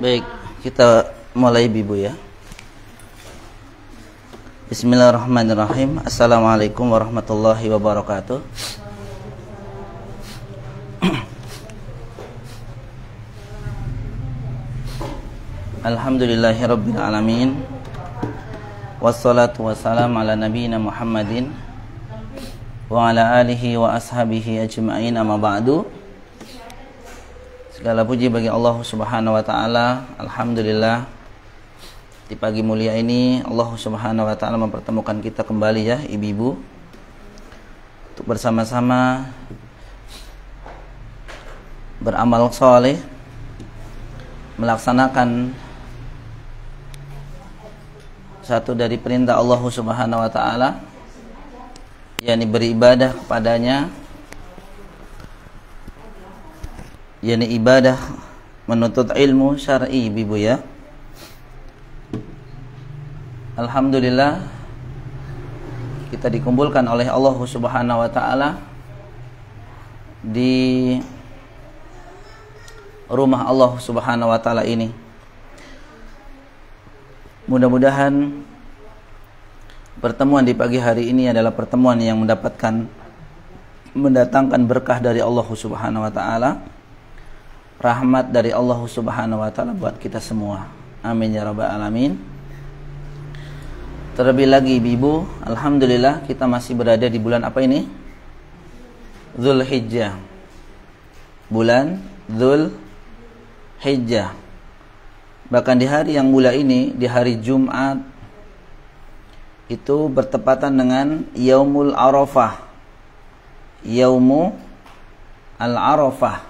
Baik, kita mulai Ibu ya. Bismillahirrahmanirrahim. Assalamualaikum warahmatullahi wabarakatuh. Alhamdulillahirabbil alamin. Wassalatu wassalamu ala nabiyyina Muhammadin wa ala alihi wa ashabihi ajma'in, amma ba'du. Segala puji bagi Allah Subhanahu wa taala. Alhamdulillah, di pagi mulia ini Allah Subhanahu wa taala mempertemukan kita kembali ya ibu-ibu, untuk bersama-sama beramal soleh, melaksanakan satu dari perintah Allah Subhanahu wa taala, yakni beribadah kepadanya, yakni ibadah menuntut ilmu syar'i ibu ya. Alhamdulillah, kita dikumpulkan oleh Allah Subhanahu wa taala di rumah Allah Subhanahu wa taala ini. Mudah-mudahan pertemuan di pagi hari ini adalah pertemuan yang mendatangkan berkah dari Allah Subhanahu wa taala, rahmat dari Allah Subhanahu wa taala buat kita semua. Amin ya rabbal alamin. Terlebih lagi ibu, alhamdulillah kita masih berada di bulan apa ini? Dzulhijjah. Bulan Dzulhijjah. Bahkan di hari yang mulia ini, di hari Jumat, itu bertepatan dengan Yaumul Arafah. Yaumu Al-Arafah,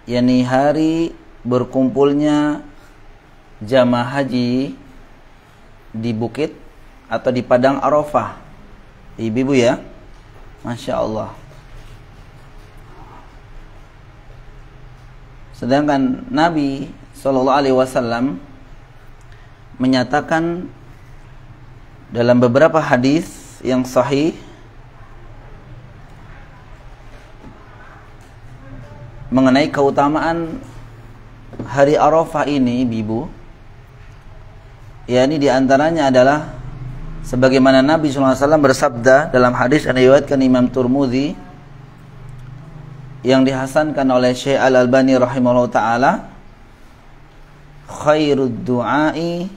yakni hari berkumpulnya jamaah haji di bukit atau di padang Arafah. Ibu-ibu ya, Masya Allah. Sedangkan Nabi SAW menyatakan dalam beberapa hadis yang sahih mengenai keutamaan hari Arafah ini, ibu, yakni diantaranya adalah sebagaimana Nabi SAW bersabda dalam hadis yang diriwayatkan Imam Tirmidzi yang dihasankan oleh Syekh Al-Albani rahimahullah ta'ala, khairud du'ai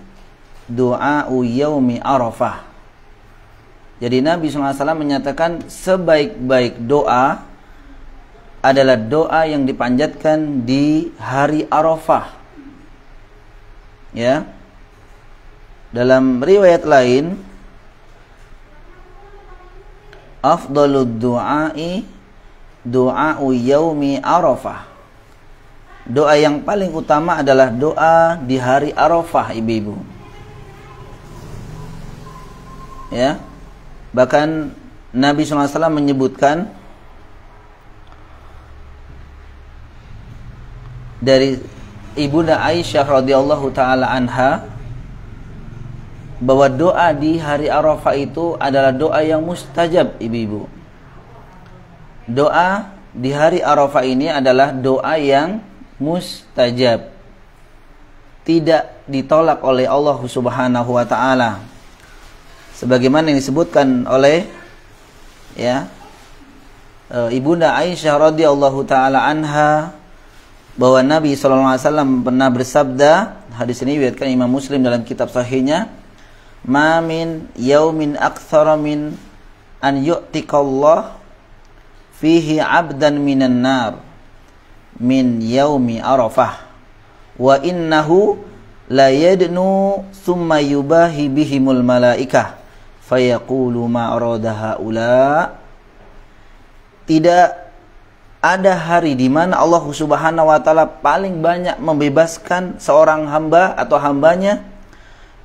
du'a'u yaumi Arafah. Jadi Nabi SAW menyatakan sebaik-baik doa adalah doa yang dipanjatkan di hari Arafah. Ya. Dalam riwayat lain, afdalud du'ai du'a'u yaumi Arafah. Doa yang paling utama adalah doa di hari Arafah, ibu-ibu. Ya. Bahkan Nabi SAW menyebutkan dari Ibunda Aisyah radhiyallahu taala anha bahwa doa di hari Arafah itu adalah doa yang mustajab, ibu-ibu. Doa di hari Arafah ini adalah doa yang mustajab, tidak ditolak oleh Allah Subhanahu wa taala. Sebagaimana yang disebutkan oleh ya Ibunda Aisyah radhiyallahu taala anha bahwa Nabi SAW pernah bersabda, hadis ini diriwayatkan Imam Muslim dalam kitab sahihnya, ma min yaumin aktsara min an yu'tikallah fihi 'abdan minan nar min yaumi Arafah wa innahu la yadnu thumma yubahi bihimul malaikah fayaqulu ma arada haula. Tidak ada hari di mana Allah Subhanahu wa taala paling banyak membebaskan seorang hamba atau hambanya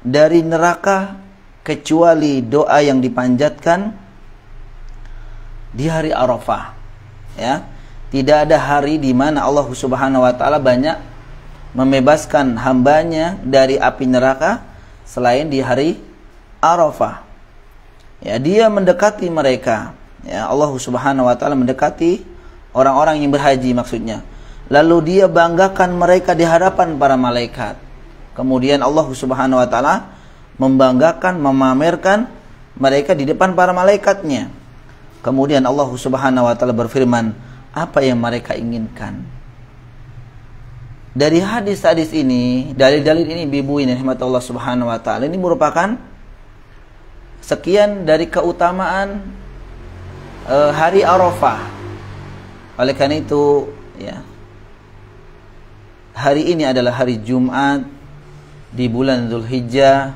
dari neraka kecuali doa yang dipanjatkan di hari Arafah. Ya, tidak ada hari di mana Allah Subhanahu wa taala banyak membebaskan hambanya dari api neraka selain di hari Arafah. Ya, dia mendekati mereka. Ya, Allah Subhanahu wa taala mendekati orang-orang yang berhaji maksudnya. lalu dia banggakan mereka di hadapan para malaikat. Kemudian Allah Subhanahu wa taala membanggakan, memamerkan mereka di depan para malaikatnya. Kemudian Allah Subhanahu wa taala berfirman, apa yang mereka inginkan. Dari hadis-hadis ini, dalil-dalil ini ibu-ibu ini rahmat Allah Subhanahu wa taala, ini merupakan sekian dari keutamaan hari Arafah. Oleh karena itu, ya, hari ini adalah hari Jumat di bulan Zulhijjah,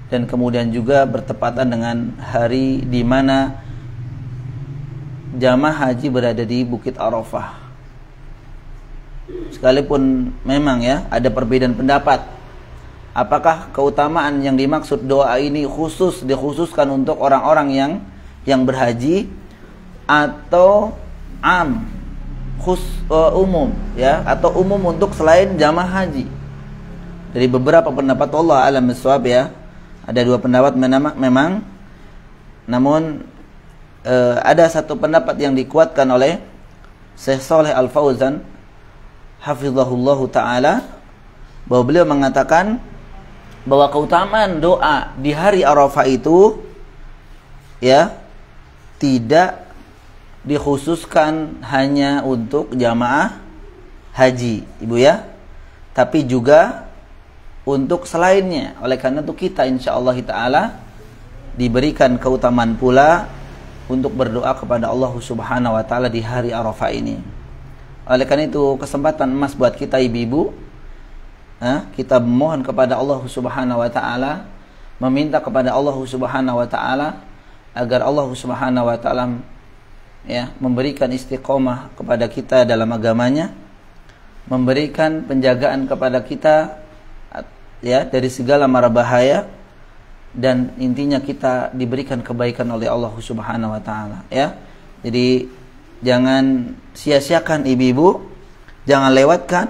dan kemudian juga bertepatan dengan hari di mana jamaah haji berada di Bukit Arafah. Sekalipun memang ya ada perbedaan pendapat, apakah keutamaan yang dimaksud doa ini dikhususkan untuk orang-orang yang berhaji atau umum ya, atau umum untuk selain jamaah haji. Dari beberapa pendapat, Allah alam bissawab ya, ada dua pendapat memang, namun ada satu pendapat yang dikuatkan oleh Syekh Shalih Al Fauzan hafizahullahu taala, bahwa beliau mengatakan bahwa keutamaan doa di hari Arafah itu ya tidak dikhususkan hanya untuk jamaah haji, Ibu ya, tapi juga untuk selainnya. Oleh karena itu kita insyaallah taala diberikan keutamaan pula untuk berdoa kepada Allah Subhanahu wa taala di hari Arafah ini. Oleh karena itu kesempatan emas buat kita ibu-ibu, kita memohon kepada Allah Subhanahu wa taala, meminta kepada Allah Subhanahu wa taala agar Allah Subhanahu wa taala ya memberikan istiqomah kepada kita dalam agamanya, memberikan penjagaan kepada kita ya dari segala mara bahaya, dan intinya kita diberikan kebaikan oleh Allah Subhanahu wa taala ya. Jadi jangan sia-siakan ibu-ibu, jangan lewatkan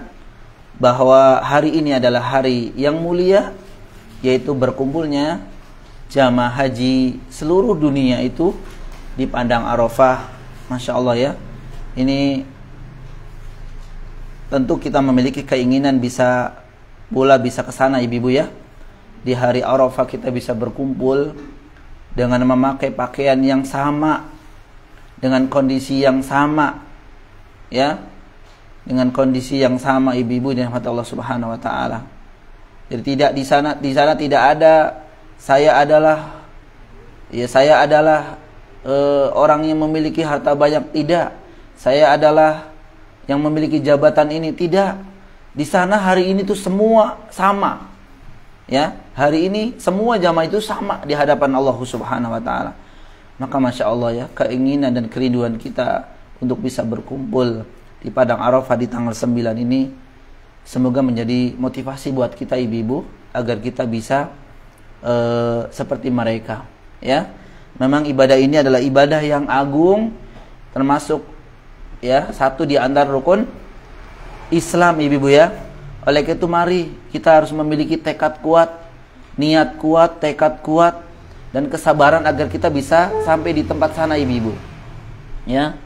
bahwa hari ini adalah hari yang mulia, yaitu berkumpulnya jamaah haji seluruh dunia itu di Padang Arafah. Masya Allah ya, ini tentu kita memiliki keinginan bisa ke sana ibu-ibu ya. Di hari Arafah kita bisa berkumpul dengan memakai pakaian yang sama, dengan kondisi yang sama ya, dengan kondisi yang sama ibu-ibu dan rahmat Allah Subhanahu wa taala. Jadi tidak di sana tidak ada saya adalah orang yang memiliki harta banyak, tidak. Saya adalah yang memiliki jabatan ini, tidak. Di sana hari ini tuh semua sama. Ya, hari ini semua jamaah itu sama di hadapan Allah Subhanahu wa taala. Maka Masya Allah ya, keinginan dan kerinduan kita untuk bisa berkumpul di Padang Arafah di tanggal 9 ini semoga menjadi motivasi buat kita ibu-ibu agar kita bisa seperti mereka ya. Memang ibadah ini adalah ibadah yang agung, termasuk ya satu di antara rukun Islam ibu-ibu ya. Oleh karena itu mari kita harus memiliki tekad kuat, niat kuat, tekad kuat, dan kesabaran agar kita bisa sampai di tempat sana ibu-ibu ya.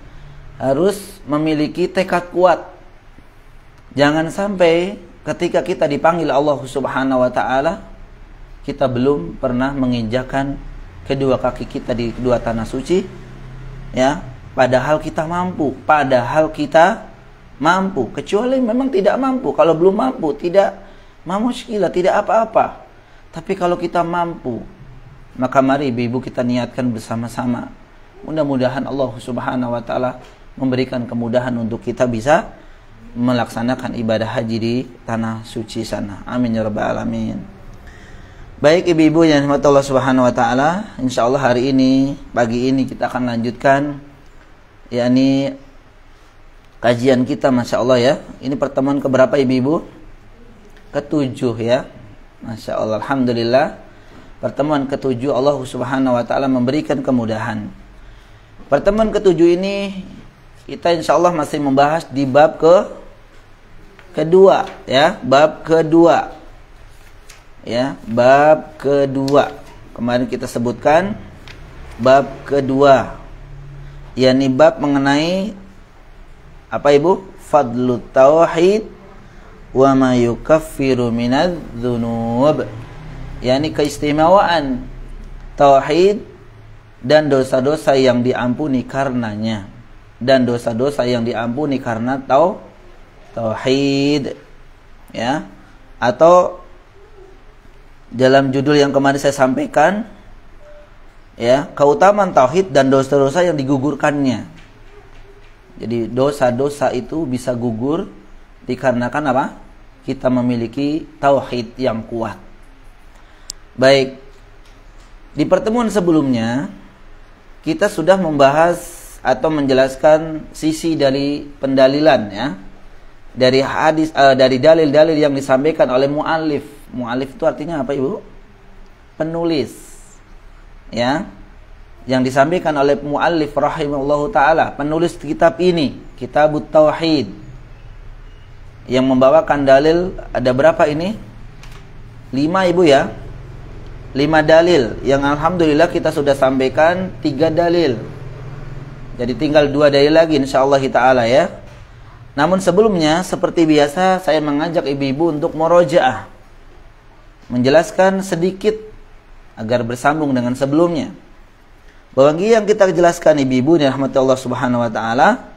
Harus memiliki tekad kuat. Jangan sampai ketika kita dipanggil Allah Subhanahu wa taala kita belum pernah menginjakan kedua kaki kita di kedua tanah suci ya, padahal kita mampu, kecuali memang tidak mampu. Kalau belum mampu tidak muskilah, tidak apa-apa. Tapi kalau kita mampu, maka mari ibu-ibu kita niatkan bersama-sama. Mudah-mudahan Allah Subhanahu wa taala memberikan kemudahan untuk kita bisa melaksanakan ibadah haji di tanah suci sana. Amin ya rabbal alamin. Baik ibu-ibu yang dirahmati Allah Subhanahu wa taala, insyaallah hari ini, pagi ini kita akan lanjutkan yakni kajian kita, Masya Allah ya. Ini pertemuan keberapa ibu-ibu? Ke-7 ya. Masya Allah, alhamdulillah. Pertemuan ke-7 Allah Subhanahu wa taala memberikan kemudahan. Pertemuan ke-7 ini kita insya Allah masih membahas di bab kedua ya, bab kedua ya, bab kedua. Kemarin kita sebutkan bab kedua, yakni bab mengenai apa ibu? fadlut tauhid wa ma yukaffiru minadz-dzunub. Yani keistimewaan tauhid dan dosa-dosa yang diampuni karenanya, dan dosa-dosa yang diampuni karena tauhid, ya. Atau dalam judul yang kemarin saya sampaikan, ya, keutamaan tauhid dan dosa-dosa yang digugurkannya. Jadi dosa-dosa itu bisa gugur dikarenakan apa? Kita memiliki tauhid yang kuat. Baik, di pertemuan sebelumnya kita sudah membahas atau menjelaskan sisi dari pendalilan, ya, dari hadis, dari dalil-dalil yang disampaikan oleh muallif. Muallif itu artinya apa, Ibu? Penulis, ya, yang disampaikan oleh muallif rahimahullahu taala, penulis kitab ini, Kitabut Tauhid, yang membawakan dalil ada berapa ini? 5, Ibu, ya. 5 dalil yang alhamdulillah kita sudah sampaikan 3 dalil. Jadi tinggal 2 dalil lagi insyaallah taala, ya. Namun sebelumnya seperti biasa saya mengajak ibu-ibu untuk murojaah, menjelaskan sedikit agar bersambung dengan sebelumnya. Bahwa yang kita jelaskan ibu-ibu yang rahmati Allah Subhanahu wa taala,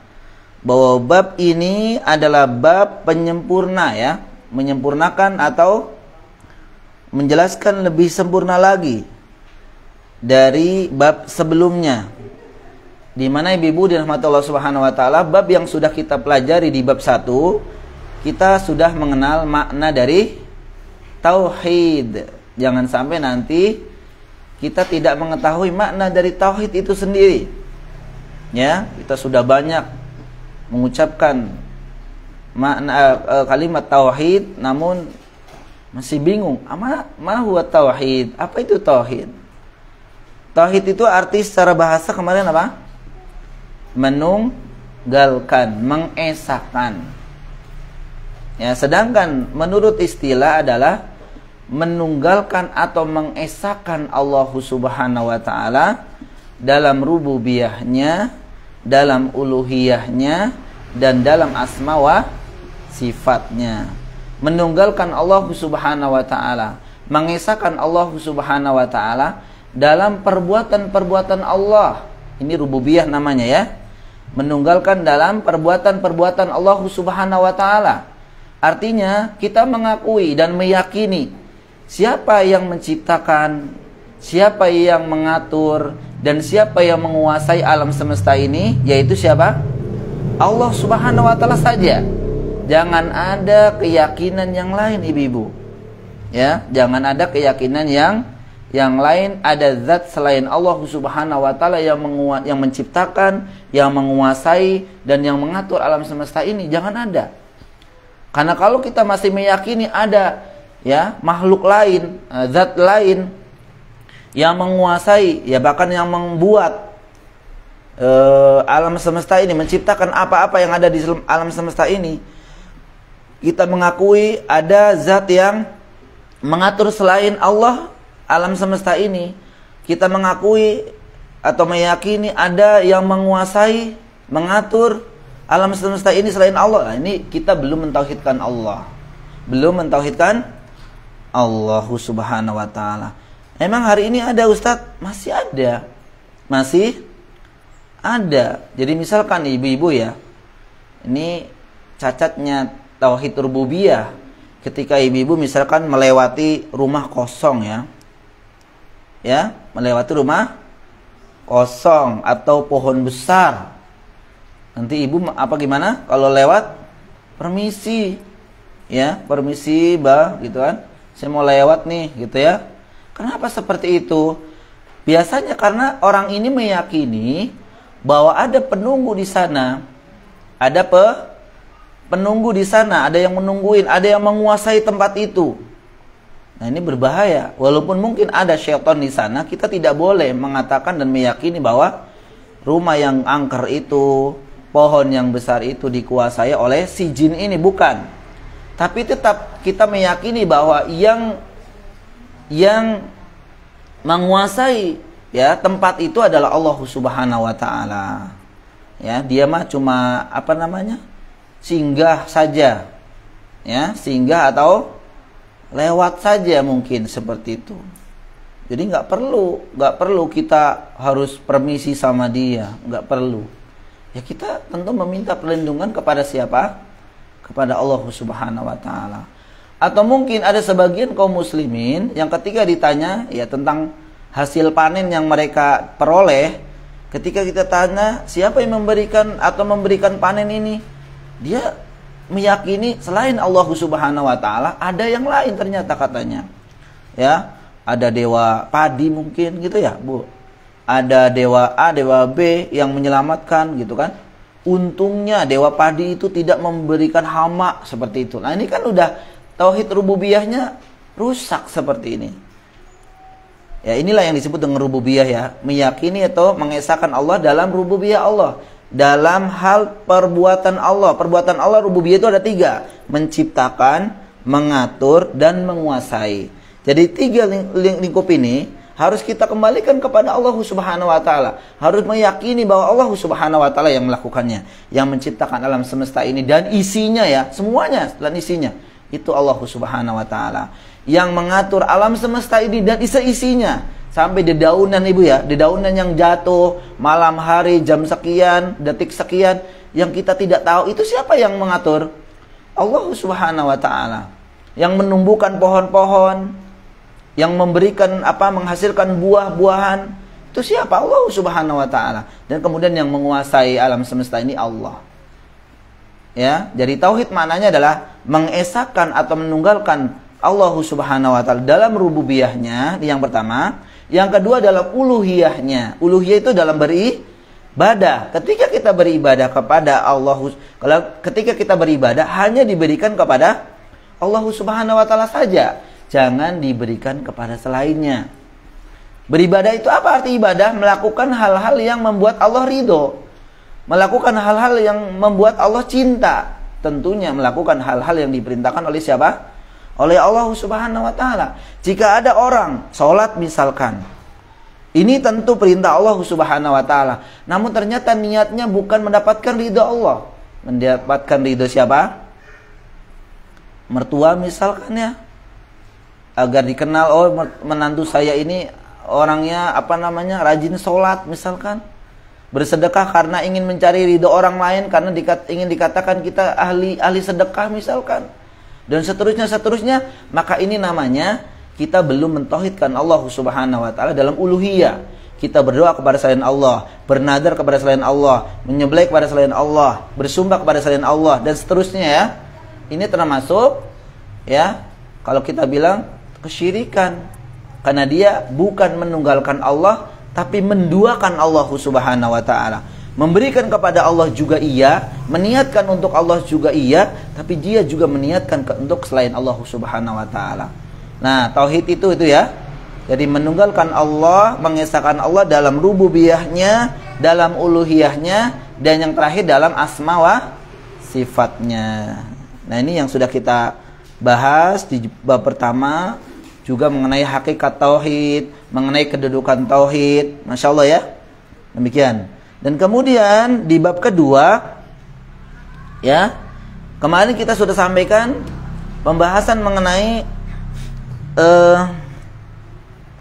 bahwa bab ini adalah bab penyempurna, ya, menyempurnakan atau menjelaskan lebih sempurna lagi dari bab sebelumnya, di mana ibu-ibu dirahmati Allah Subhanahu wa taala, bab yang sudah kita pelajari di bab 1, kita sudah mengenal makna dari tauhid. Jangan sampai nanti kita tidak mengetahui makna dari tauhid itu sendiri. Ya, kita sudah banyak mengucapkan makna kalimat tauhid namun masih bingung, ma huwa tauhid? Apa itu tauhid? Tauhid itu arti secara bahasa kemarin apa? Menunggalkan, mengesahkan. Ya, sedangkan menurut istilah adalah menunggalkan atau mengesahkan Allah Subhanahu wa taala dalam rububiyahnya, dalam uluhiyahnya, dan dalam asma wa sifatnya. Menunggalkan Allah Subhanahu wa taala, mengesahkan Allah Subhanahu wa taala dalam perbuatan-perbuatan Allah. Ini rububiyah namanya, ya. Menunggalkan dalam perbuatan-perbuatan Allah Subhanahu wa taala. Artinya kita mengakui dan meyakini siapa yang menciptakan, siapa yang mengatur, dan siapa yang menguasai alam semesta ini, yaitu siapa? Allah Subhanahu wa taala saja. Jangan ada keyakinan yang lain, ibu-ibu. Ya, jangan ada keyakinan yang lain, ada zat selain Allah Subhanahu wa taala yang menciptakan, yang menguasai, dan yang mengatur alam semesta ini. Jangan ada. Karena kalau kita masih meyakini ada, ya, makhluk lain, zat lain yang menguasai, ya, bahkan yang membuat alam semesta ini, menciptakan apa-apa yang ada di alam semesta ini, kita mengakui ada zat yang mengatur selain Allah alam semesta ini, kita mengakui atau meyakini ada yang menguasai, mengatur alam semesta ini selain Allah. Nah, ini kita belum mentauhidkan Allah. Belum mentauhidkan Allah Subhanahu wa taala. Emang hari ini ada, Ustadz? Masih ada. Masih ada. Jadi misalkan ibu-ibu, ya, ini cacatnya tauhid rububiyah. Ketika ibu-ibu misalkan melewati rumah kosong, ya. Ya, melewati rumah kosong atau pohon besar. Nanti ibu apa gimana? Kalau lewat, permisi. Ya, permisi, Mbak, gitu kan. Saya mau lewat nih, gitu ya. Kenapa seperti itu? Biasanya karena orang ini meyakini bahwa ada penunggu di sana. Ada penunggu di sana, ada yang menungguin, ada yang menguasai tempat itu. Nah, ini berbahaya. Walaupun mungkin ada syaitan di sana, kita tidak boleh mengatakan dan meyakini bahwa rumah yang angker itu, pohon yang besar itu dikuasai oleh si jin ini, bukan. Tapi tetap kita meyakini bahwa yang menguasai, ya, tempat itu adalah Allah Subhanahu wa taala. Ya, dia mah cuma apa namanya? singgah saja, ya, singgah atau lewat saja mungkin seperti itu. Jadi nggak perlu kita harus permisi sama dia, nggak perlu. Ya kita tentu meminta perlindungan kepada siapa? Kepada Allah Subhanahu wa taala. Atau mungkin ada sebagian kaum muslimin yang ketika ditanya ya tentang hasil panen yang mereka peroleh, ketika kita tanya siapa yang memberikan atau memberikan panen ini, dia meyakini selain Allah Subhanahu wa taala ada yang lain ternyata katanya. Ya, ada dewa padi mungkin gitu ya, Bu. Ada dewa A, dewa B yang menyelamatkan gitu kan. Untungnya dewa padi itu tidak memberikan hama seperti itu. Nah, ini kan udah tauhid rububiyahnya rusak seperti ini. Ya, inilah yang disebut dengan rububiyah ya, meyakini atau mengesahkan Allah dalam rububiyah Allah. Dalam hal perbuatan Allah. Perbuatan Allah rububiyah itu ada 3. Menciptakan, mengatur, dan menguasai. Jadi 3 lingkup ini harus kita kembalikan kepada Allah Subhanahu wa taala. Harus meyakini bahwa Allah Subhanahu wa taala yang melakukannya, yang menciptakan alam semesta ini dan isinya ya, semuanya dan isinya. Itu Allah Subhanahu wa taala yang mengatur alam semesta ini dan isi-isinya. Sampai dedaunan Ibu ya, dedaunan yang jatuh malam hari jam sekian, detik sekian yang kita tidak tahu, itu siapa yang mengatur? Allah Subhanahu wa taala. Yang menumbuhkan pohon-pohon, yang memberikan menghasilkan buah-buahan, itu siapa? Allah Subhanahu wa taala. Dan kemudian yang menguasai alam semesta ini Allah. Ya, jadi tauhid maknanya adalah mengesahkan atau menunggalkan Allah Subhanahu wa taala dalam rububiyahnya, yang pertama. Yang kedua dalam uluhiyahnya. Uluhiyah itu dalam beribadah. Ketika kita beribadah kepada Allah, ketika kita beribadah hanya diberikan kepada Allah Subhanahu wa taala saja. Jangan diberikan kepada selainnya. Beribadah itu apa arti ibadah? Melakukan hal-hal yang membuat Allah ridho. Melakukan hal-hal yang membuat Allah cinta. Tentunya melakukan hal-hal yang diperintahkan oleh siapa? Oleh Allah Subhanahu wa taala. Jika ada orang sholat misalkan, ini tentu perintah Allah Subhanahu wa taala. Namun ternyata niatnya bukan mendapatkan ridho Allah. Mendapatkan ridho siapa? Mertua misalkan ya. Agar dikenal, oh menantu saya ini orangnya rajin sholat misalkan. Bersedekah karena ingin mencari ridho orang lain, karena ingin dikatakan kita ahli sedekah misalkan. Dan seterusnya, maka ini namanya kita belum mentauhidkan Allah Subhanahu wa taala dalam uluhiyah. Kita berdoa kepada selain Allah, bernadar kepada selain Allah, menyembelih kepada selain Allah, bersumpah kepada selain Allah, dan seterusnya ya. Ini termasuk ya, kalau kita bilang kesyirikan, karena dia bukan menunggalkan Allah tapi menduakan Allah Subhanahu wa taala. Memberikan kepada Allah juga iya, meniatkan untuk Allah juga iya, tapi dia juga meniatkan untuk selain Allah Subhanahu wa taala. Nah, tauhid itu ya. Jadi menunggalkan Allah, mengesahkan Allah dalam rububiyahnya, dalam uluhiyahnya, dan yang terakhir dalam asma wa sifatnya. Nah, ini yang sudah kita bahas di bab pertama, juga mengenai hakikat tauhid, mengenai kedudukan tauhid. Masya Allah ya. Demikian. Dan kemudian di bab kedua ya, kemarin kita sudah sampaikan pembahasan mengenai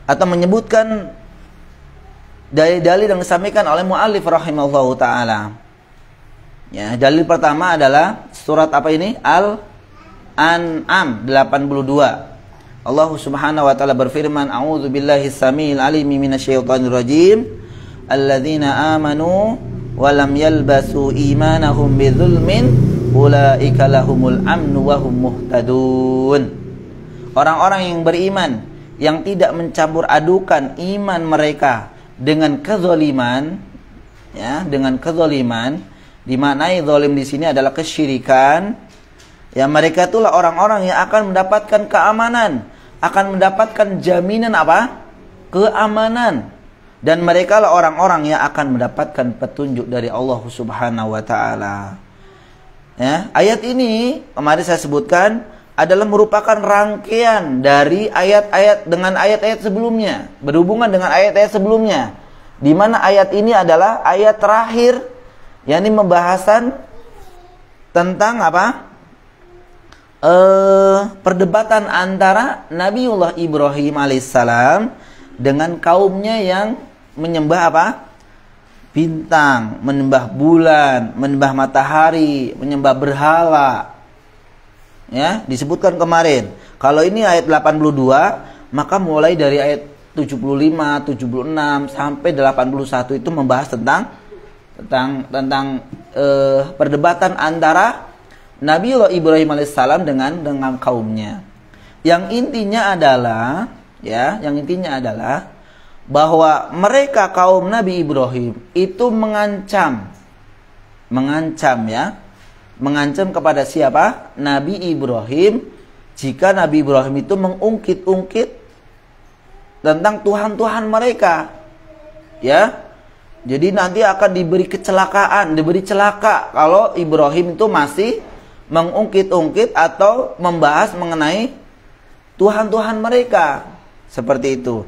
atau menyebutkan dalil-dalil yang disampaikan oleh muallif rahimahullahu taala. Ya, dalil pertama adalah surat apa ini? Al-An'am 82. Allah Subhanahu wa taala berfirman, "A'udzubillahi samiil alimi minasyaitonir rajim. Alladzina amanu wa lam yalbasu imanahum bidzulmin ulaika lahumul amnu wa hum muhtadun." Orang-orang yang beriman yang tidak mencampur adukan iman mereka dengan kezaliman, ya, dengan kezaliman, dimaknai zalim di sini adalah kesyirikan. Ya, mereka itulah orang-orang yang akan mendapatkan keamanan, akan mendapatkan jaminan apa? Keamanan. Dan mereka lah orang-orang yang akan mendapatkan petunjuk dari Allah Subhanahu wa taala. Ya, ayat ini kemarin saya sebutkan adalah merupakan rangkaian dari ayat-ayat dengan ayat-ayat sebelumnya, berhubungan dengan ayat-ayat sebelumnya. Di mana ayat ini adalah ayat terakhir, yakni pembahasan tentang apa? Perdebatan antara Nabiullah Ibrahim alaihissalam dengan kaumnya yang menyembah apa? Bintang, menyembah bulan, menyembah matahari, menyembah berhala. Ya, disebutkan kemarin. Kalau ini ayat 82, maka mulai dari ayat 75, 76 sampai 81 itu membahas tentang perdebatan antara Nabiullah Ibrahim alaihissalam dengan kaumnya. Yang intinya adalah bahwa mereka kaum Nabi Ibrahim itu mengancam kepada siapa? Nabi Ibrahim, jika Nabi Ibrahim itu mengungkit-ungkit tentang Tuhan-Tuhan mereka. Ya. Jadi nanti akan diberi celaka kalau Ibrahim itu masih mengungkit-ungkit atau membahas mengenai Tuhan-Tuhan mereka. Seperti itu.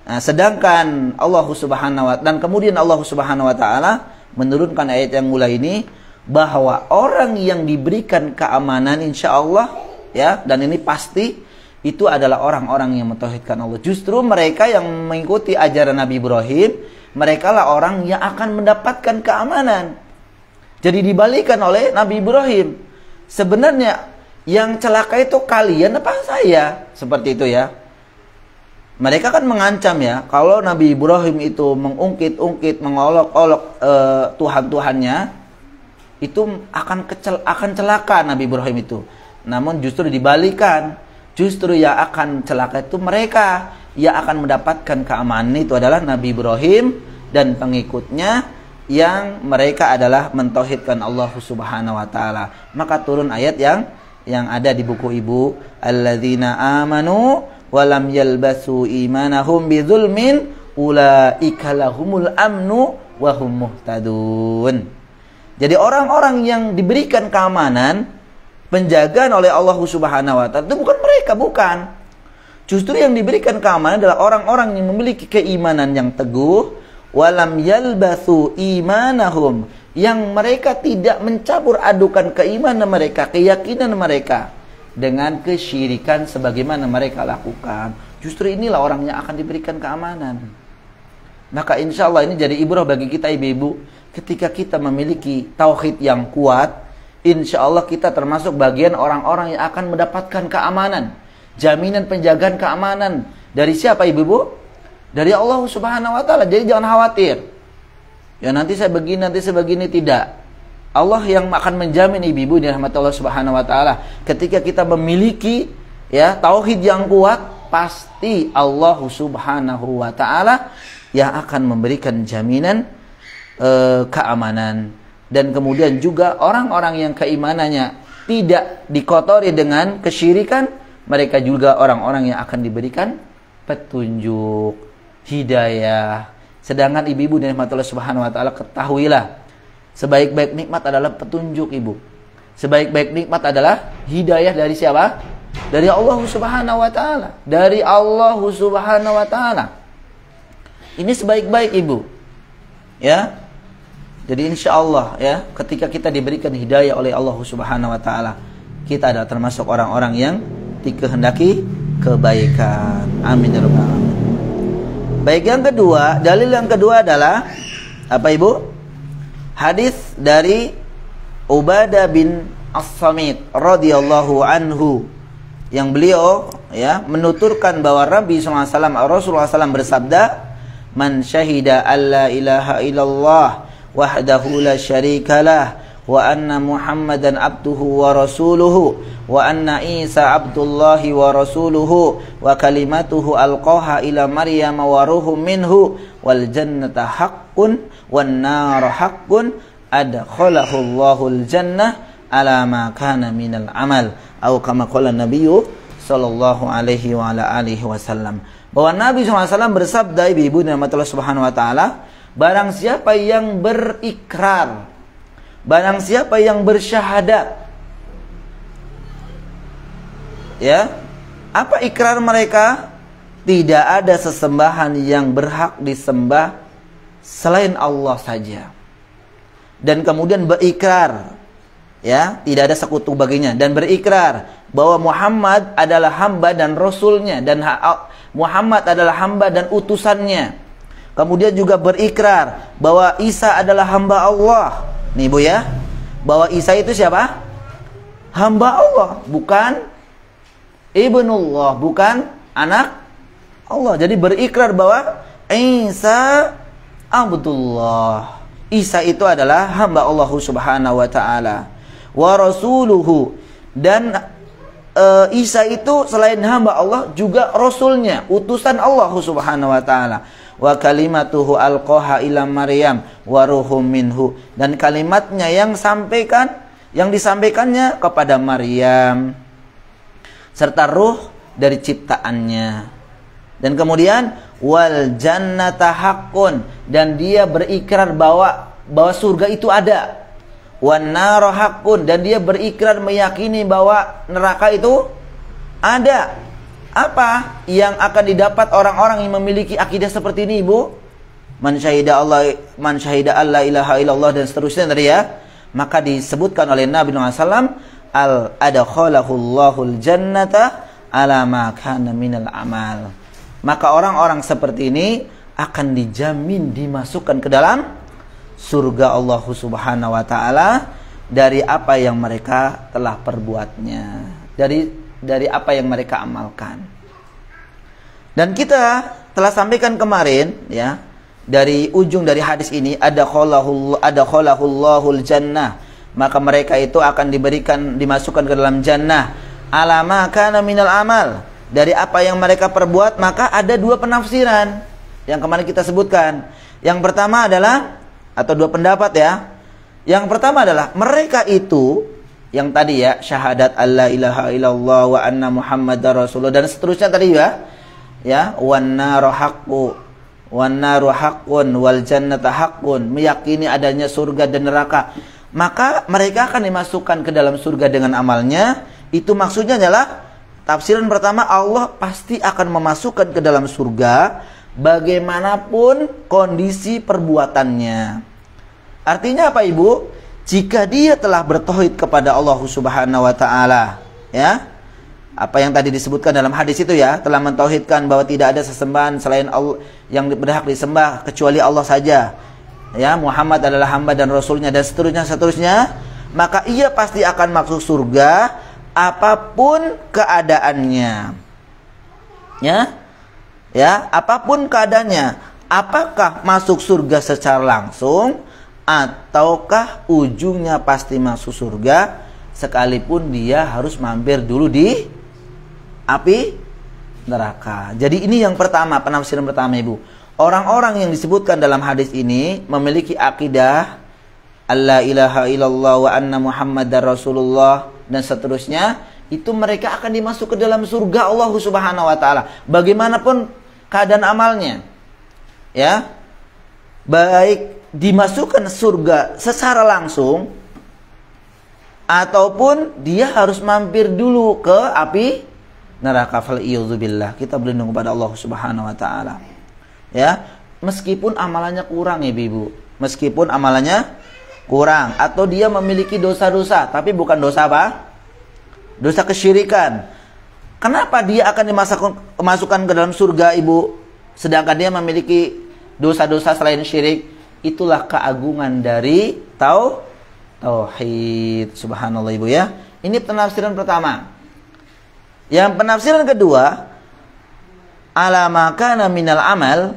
Nah, sedangkan Allah Subhanahu wa dan kemudian Allah Subhanahu wa taala menurunkan ayat yang mulai ini bahwa orang yang diberikan keamanan insyaallah ya, dan ini pasti itu adalah orang-orang yang mentauhidkan Allah. Justru mereka yang mengikuti ajaran Nabi Ibrahim, mereka lah orang yang akan mendapatkan keamanan. Jadi dibalikan oleh Nabi Ibrahim. Sebenarnya yang celaka itu kalian apa saya? Seperti itu ya. Mereka kan mengancam ya, kalau Nabi Ibrahim itu mengungkit-ungkit, mengolok-olok Tuhan-Tuhannya, itu akan celaka Nabi Ibrahim itu. Namun justru dibalikan, justru yang akan celaka itu mereka, yang akan mendapatkan keamanan itu adalah Nabi Ibrahim dan pengikutnya yang mereka adalah mentauhidkan Allah Subhanahu wa taala. Maka turun ayat yang ada di buku ibu, alladzina amanu walam yalbasu imanahum bidzulmin ulaika lahumul amnu wa hum muhtadun. Jadi orang-orang yang diberikan keamanan, penjagaan oleh Allah Subhanahu wa taala itu bukan mereka, bukan. Justru yang diberikan keamanan adalah orang-orang yang memiliki keimanan yang teguh, walam yalbasu imanahum, yang mereka tidak mencampur adukan keimanan mereka, keyakinan mereka dengan kesyirikan sebagaimana mereka lakukan. Justru inilah orang yang akan diberikan keamanan. Maka insya Allah ini jadi ibrah bagi kita ibu-ibu. Ketika kita memiliki tauhid yang kuat, insya Allah kita termasuk bagian orang-orang yang akan mendapatkan keamanan, jaminan penjagaan keamanan. Dari siapa ibu-ibu? Dari Allah Subhanahu wa taala. Jadi jangan khawatir. Ya nanti saya begini, tidak. Allah yang akan menjamin ibu-ibu di rahmat Allah Subhanahu wa taala. Ketika kita memiliki ya tauhid yang kuat, pasti Allah Subhanahu wa taala yang akan memberikan jaminan keamanan. Dan kemudian juga orang-orang yang keimanannya tidak dikotori dengan kesyirikan, mereka juga orang-orang yang akan diberikan petunjuk, hidayah. Sedangkan ibu-ibu di rahmat Allah Subhanahu wa taala, ketahuilah, sebaik-baik nikmat adalah petunjuk ibu. Sebaik-baik nikmat adalah hidayah dari siapa? Dari Allah Subhanahu wa taala. Dari Allah Subhanahu wa taala. Ini sebaik-baik ibu. Ya. Jadi insyaallah ya, ketika kita diberikan hidayah oleh Allah Subhanahu wa taala, kita adalah termasuk orang-orang yang dikehendaki kebaikan. Amin ya rabbal alamin. Baik, yang kedua, dalil yang kedua adalah apa ibu? Hadis dari Ubadah bin As-Samit radhiyallahu anhu, yang beliau ya menuturkan bahwa Rasulullah SAW bersabda, "Man syahida alla ilaha illallah wahdahu la syarikalah wa anna Muhammadan abduhu wa rasuluhu wa anna Isa abdullahi wa rasuluhu wa kalimatuhu alqaha ila Maryam wa ruhum minhu wal jannata haqqun wan nar haqqun adkhalahu Allahul jannah ala ma kana minal amal." Atau kama qala Nabiyyu sallallahu alaihi wa ala alihi wasallam. Bahwa Nabi SAW bersabda, ibu-ibu dan Allah Subhanahu wa taala, barang siapa yang berikrar, barang siapa yang bersyahadat, ya, apa ikrar mereka? Tidak ada sesembahan yang berhak disembah selain Allah saja. Dan kemudian berikrar Ya, tidak ada sekutu baginya, dan berikrar bahwa Muhammad adalah hamba dan rasulnya, dan Muhammad adalah hamba dan utusannya. Kemudian juga berikrar bahwa Isa adalah hamba Allah. Nih Bu ya, bahwa Isa itu siapa? Hamba Allah, bukan ibnullah, bukan anak Allah. Jadi berikrar bahwa Isa Abdullah. Isa itu adalah hamba Allah Subhanahu wa taala. Wa rasuluhu, dan Isa itu selain hamba Allah juga rasulnya, utusan Allah Subhanahu wa taala. Wa kalimatuhu alqaha ila Maryam wa ruhum minhu, dan kalimatnya yang disampaikannya kepada Maryam serta ruh dari ciptaannya. Dan kemudian wal jannata haqqun, dan dia berikrar bahwa surga itu ada. Wan nar haqqun, dan dia berikrar meyakini bahwa neraka itu ada. Apa yang akan didapat orang-orang yang memiliki akidah seperti ini, Ibu? Man syahida alla ilaha illallah, dan seterusnya tadi ya. Maka disebutkan oleh Nabi SAW, al adkhalahu Allahul jannata ala ma kana minal amal. Maka orang-orang seperti ini akan dijamin dimasukkan ke dalam surga Allah Subhanahu wa taala dari apa yang mereka telah perbuatnya, dari apa yang mereka amalkan. Dan kita telah sampaikan kemarin ya, dari ujung dari hadis ini, adakhalahul jannah, maka mereka itu akan dimasukkan ke dalam jannah ala ma kana minal amal, dari apa yang mereka perbuat. Maka ada dua penafsiran yang kemarin kita sebutkan. Yang pertama adalah, atau dua pendapat ya. Yang pertama adalah mereka itu yang tadi ya, syahadat alla ilaha illallah wa anna muhammadar rasulullah dan seterusnya tadi ya, wan naru haqqun wal jannata haqqun, meyakini adanya surga dan neraka. Maka mereka akan dimasukkan ke dalam surga dengan amalnya. Itu maksudnya adalah, tafsiran pertama, Allah pasti akan memasukkan ke dalam surga bagaimanapun kondisi perbuatannya. Artinya apa, Ibu? Jika dia telah bertauhid kepada Allah Subhanahu wa taala, ya. Apa yang tadi disebutkan dalam hadis itu ya, telah mentauhidkan bahwa tidak ada sesembahan selain Allah yang berhak disembah kecuali Allah saja. Ya, Muhammad adalah hamba dan rasulnya, dan seterusnya, maka ia pasti akan masuk surga apapun keadaannya. Ya, apapun keadaannya. Apakah masuk surga secara langsung ataukah ujungnya pasti masuk surga sekalipun dia harus mampir dulu di api neraka. Jadi ini yang pertama, penafsiran pertama, Ibu. Orang-orang yang disebutkan dalam hadis ini memiliki akidah alla ilaha illallah wa anna muhammadar rasulullah dan seterusnya, itu mereka akan dimasuk ke dalam surga Allah Subhanahu wa taala bagaimanapun keadaan amalnya. Ya. Baik dimasukkan surga secara langsung ataupun dia harus mampir dulu ke api neraka. Fal'iyudzubillah, kita berlindung kepada Allah Subhanahu wa taala. Ya, meskipun amalannya kurang ya Ibu, meskipun amalannya kurang atau dia memiliki dosa-dosa, tapi bukan dosa apa? Dosa kesyirikan. Kenapa dia akan dimasukkan ke dalam surga, Ibu? Sedangkan dia memiliki dosa-dosa selain syirik. Itulah keagungan dari tauhid. Subhanallah, Ibu ya. Ini penafsiran pertama. Yang penafsiran kedua, ala ma kana minal amal,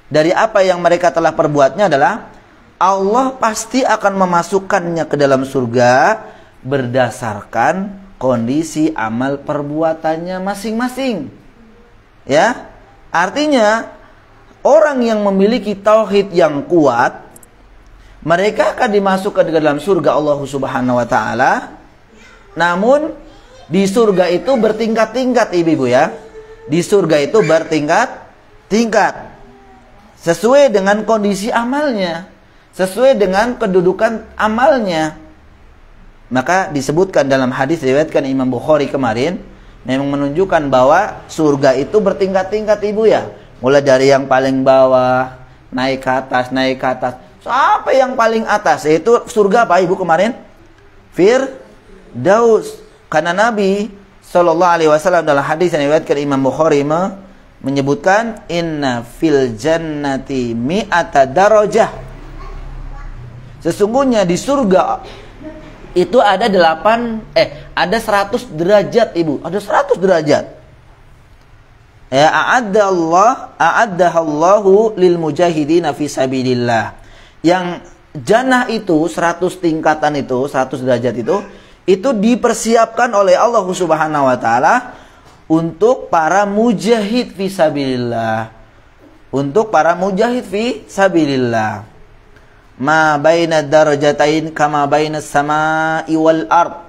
dari apa yang mereka telah perbuatnya adalah Allah pasti akan memasukkannya ke dalam surga berdasarkan kondisi amal perbuatannya masing-masing. Ya. Artinya orang yang memiliki tauhid yang kuat, mereka akan dimasukkan ke dalam surga Allah Subhanahu wa taala. Namun di surga itu bertingkat-tingkat, Ibu ya. Di surga itu bertingkat-tingkat sesuai dengan kondisi amalnya, sesuai dengan kedudukan amalnya. Maka disebutkan dalam hadis riwayatkan Imam Bukhari kemarin, memang menunjukkan bahwa surga itu bertingkat-tingkat, Ibu ya. Mulai dari yang paling bawah, naik ke atas, sampai yang paling atas. Yaitu surga apa, Ibu, kemarin? firdaus. Karena Nabi sallallahu alaihi wasallam dalam hadis yang diriwayatkan Imam Bukhari menyebutkan inna fil jannati mi'ata darajah. Sesungguhnya di surga itu ada 100 derajat, Ibu. Ada 100 derajat. Ya, a'addahallahu lil mujahidina fi sabilillah. Yang jannah itu 100 tingkatan itu, 100 derajat itu dipersiapkan oleh Allah Subhanahu wa taala untuk para mujahid fi sabilillah. Untuk para mujahid fi sabilillah. Ma baina darajatain kama baina samai wal ard.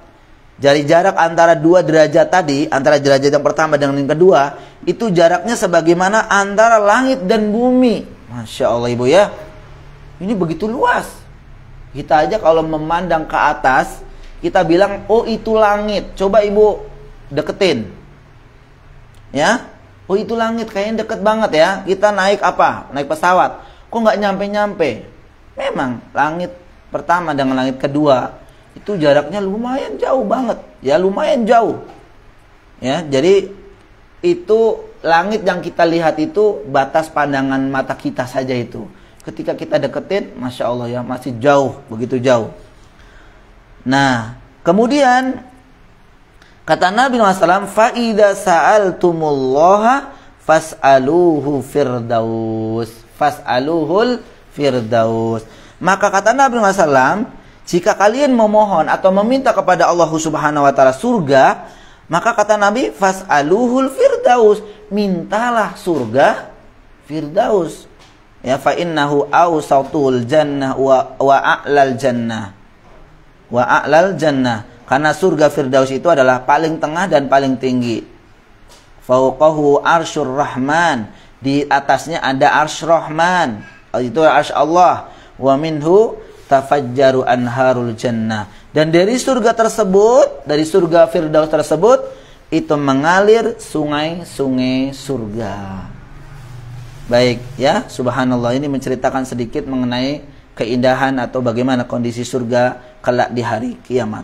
Jadi jarak antara dua derajat tadi, antara derajat yang pertama dengan yang kedua, itu jaraknya sebagaimana antara langit dan bumi. Masya Allah, Ibu ya. Ini begitu luas. Kita aja kalau memandang ke atas, kita bilang, oh itu langit. Coba Ibu deketin. Ya, oh itu langit, kayaknya deket banget ya. Kita naik apa? Naik pesawat. Kok nggak nyampe-nyampe? Memang langit pertama dengan langit kedua itu jaraknya lumayan jauh banget. Ya, lumayan jauh. Ya, jadi itu langit yang kita lihat itu batas pandangan mata kita saja itu. Ketika kita deketin, Masya Allah ya, masih jauh, begitu jauh. Nah, kemudian kata Nabi SAW, فَإِذَا سَأَلْتُمُاللَّهَ فَاسْأَلُوهُ فِرْدَوْسِ فَاسْأَلُوهُ Firdaus. Maka kata Nabi SAW, jika kalian memohon atau meminta kepada Allah Subhanahu wa taala surga, maka kata Nabi, fas'aluhul firdaus, mintalah surga Firdaus. Ya, fa innahu awsatul jannah wa a'lal jannah. Wa a'lal jannah. Karena surga Firdaus itu adalah paling tengah dan paling tinggi. Fauqahu arsyur rahman, di atasnya ada arsy Rahman. Itu arsy Allah. Wa minhu tafajjaru anharul jannah. Dan dari surga tersebut, dari surga Firdaus tersebut, itu mengalir sungai-sungai surga. Baik ya, subhanallah, ini menceritakan sedikit mengenai keindahan atau bagaimana kondisi surga kelak di hari kiamat.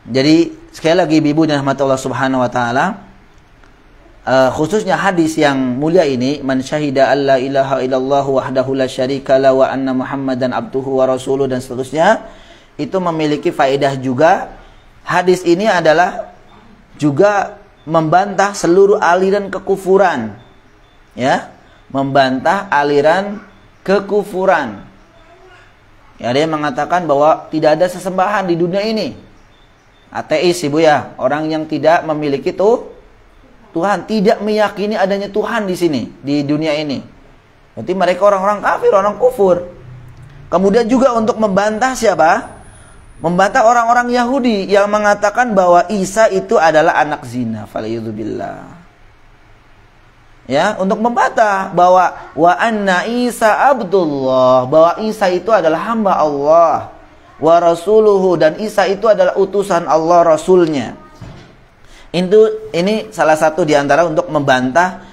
Jadi sekali lagi Ibu dan rahmat Allah Subhanahu wa taala, khususnya hadis yang mulia ini, man syahida alla ilaha illallah wahdahu la syarika la wa anna muhammadan abduhu wa rasuluh dan seterusnya, itu memiliki faedah juga. Hadis ini adalah juga membantah seluruh aliran kekufuran, ya, membantah aliran kekufuran. Ya, ada yang mengatakan bahwa tidak ada sesembahan di dunia ini. Ateis, Ibu ya, orang yang tidak memiliki Tuhan, tidak meyakini adanya Tuhan di sini, di dunia ini. Berarti mereka orang-orang kafir, orang kufur. Kemudian juga untuk membantah siapa? Membantah orang-orang Yahudi yang mengatakan bahwa Isa itu adalah anak zina. Falyudzubillah. Ya, untuk membantah bahwa wa anna Isa abdullah, bahwa Isa itu adalah hamba Allah, wa rasuluhu, dan Isa itu adalah utusan Allah, rasulnya. Ini salah satu di antara untuk membantah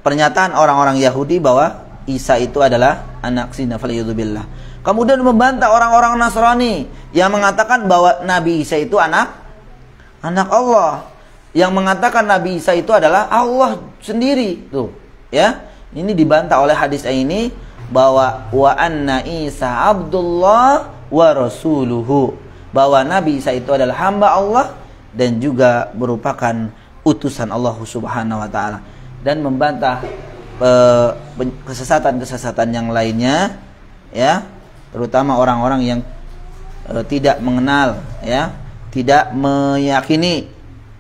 pernyataan orang-orang Yahudi bahwa Isa itu adalah anak zina. Falyudzubillah. Kemudian membantah orang-orang Nasrani yang mengatakan bahwa Nabi Isa itu anak Allah, yang mengatakan Nabi Isa itu adalah Allah sendiri. Tuh, ya. Ini dibantah oleh hadis ini bahwa wa anna Isa abdullah wa rasuluhu, bahwa Nabi Isa itu adalah hamba Allah dan juga merupakan utusan Allah Subhanahu wa taala, dan membantah kesesatan-kesesatan yang lainnya, ya, terutama orang-orang yang tidak mengenal, ya, tidak meyakini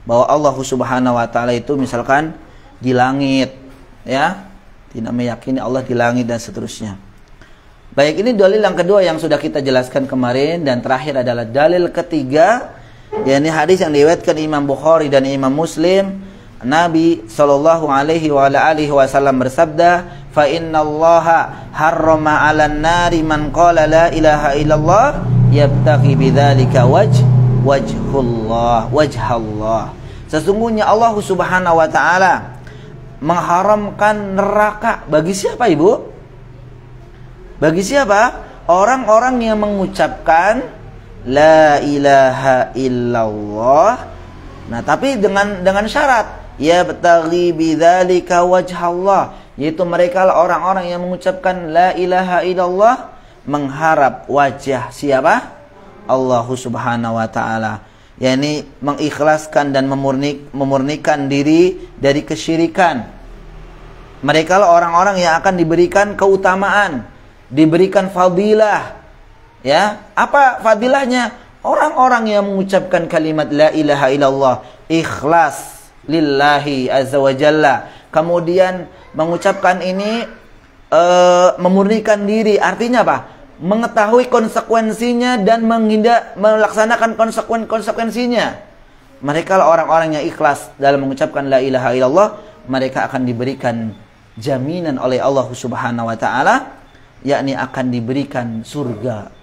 bahwa Allah Subhanahu wa taala itu misalkan di langit, ya, tidak meyakini Allah di langit dan seterusnya. Baik, ini dalil yang kedua yang sudah kita jelaskan kemarin, dan terakhir adalah dalil ketiga, yakni hadis yang diriwayatkan Imam Bukhari dan Imam Muslim. Nabi sallallahu alaihi wa alihi wasallam bersabda, "Fa innallaha harrama 'alan nari man qala la ilaha illallah yabtaghi bidzalika wajhallah." Sesungguhnya Allah Subhanahu wa taala mengharamkan neraka bagi siapa, Ibu? Bagi siapa? orang-orang yang mengucapkan la ilaha illallah. Nah, tapi dengan syarat ya betaghi bidzalika wajhallah, yaitu mereka lah orang-orang yang mengucapkan la ilaha illallah mengharap wajah siapa? Allah Subhanahu wa taala. yakni mengikhlaskan dan memurnikan diri dari kesyirikan. Mereka lah orang-orang yang akan diberikan keutamaan, diberikan fadilah. Ya, apa fadilahnya? Orang-orang yang mengucapkan kalimat la ilaha illallah, ikhlas lillahi azza wa jalla. Kemudian mengucapkan ini memurnikan diri, artinya apa? Mengetahui konsekuensinya dan melaksanakan konsekuensinya. Mereka lah orang-orang yang ikhlas dalam mengucapkan la ilaha illallah. Mereka akan diberikan jaminan oleh Allah Subhanahu wa taala, yakni akan diberikan surga.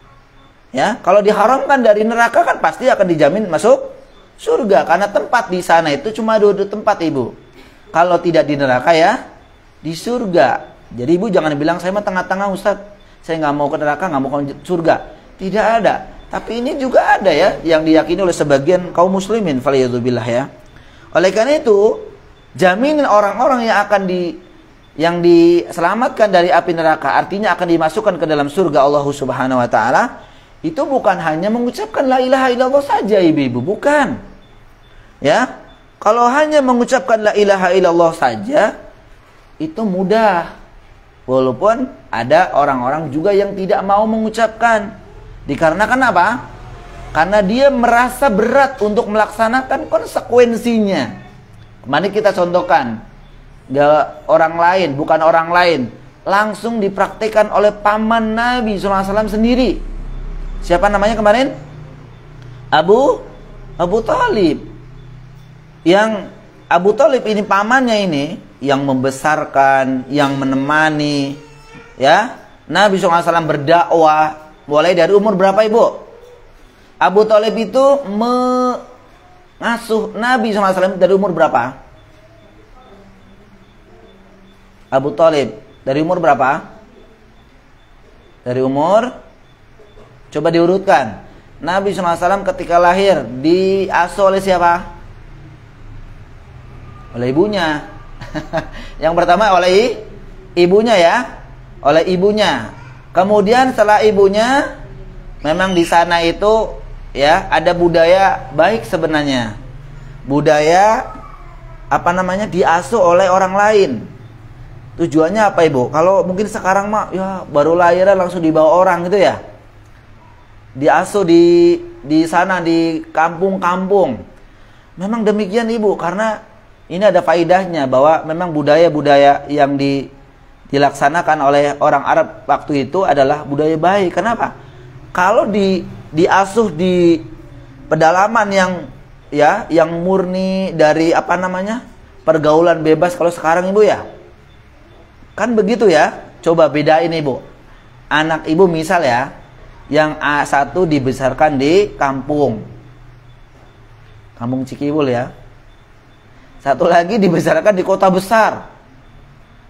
Ya, kalau diharamkan dari neraka kan pasti akan dijamin masuk surga, karena tempat di sana itu cuma dua tempat, Ibu. Kalau tidak di neraka ya di surga. Jadi Ibu jangan bilang saya mah tengah-tengah, Ustaz. Saya nggak mau ke neraka, nggak mau ke surga. Tidak ada. Tapi ini juga ada ya yang diyakini oleh sebagian kaum muslimin, faliyadzubillah ya. Oleh karena itu, jaminan orang-orang yang diselamatkan dari api neraka, artinya akan dimasukkan ke dalam surga Allah Subhanahu wa taala, itu bukan hanya mengucapkan la ilaha illallah saja, Ibu-ibu, bukan. Ya. Kalau hanya mengucapkan la ilaha illallah saja itu mudah. Walaupun ada orang-orang juga yang tidak mau mengucapkan. Dikarenakan apa? Karena dia merasa berat untuk melaksanakan konsekuensinya. Kemarin kita contohkan, orang lain, bukan orang lain, langsung dipraktikkan oleh paman Nabi SAW sendiri. Siapa namanya kemarin? Abu Thalib. Yang Abu Thalib ini pamannya ini yang membesarkan, yang menemani, ya. Nabi SAW berdakwah mulai dari umur berapa, Ibu? Abu Thalib itu mengasuh Nabi SAW dari umur berapa? Abu Thalib dari umur berapa? Dari umur, coba diurutkan. Nabi SAW ketika lahir diasuh oleh siapa? Oleh ibunya. Yang pertama oleh ibunya ya, oleh ibunya. Kemudian setelah ibunya, memang di sana itu ya ada budaya baik sebenarnya. Budaya diasuh oleh orang lain. Tujuannya apa, Ibu? Kalau mungkin sekarang mah ya baru lahiran langsung dibawa orang gitu ya. Diasuh di sana di kampung-kampung. Memang demikian, Ibu, karena ini ada faidahnya bahwa memang budaya-budaya yang dilaksanakan oleh orang Arab waktu itu adalah budaya baik. Kenapa? Kalau diasuh di pedalaman yang murni dari pergaulan bebas, kalau sekarang, Ibu ya. Kan begitu ya. Coba bedain, Ibu. Anak Ibu misal ya, yang A1 dibesarkan di kampung Cikibul ya. Satu lagi dibesarkan di kota besar.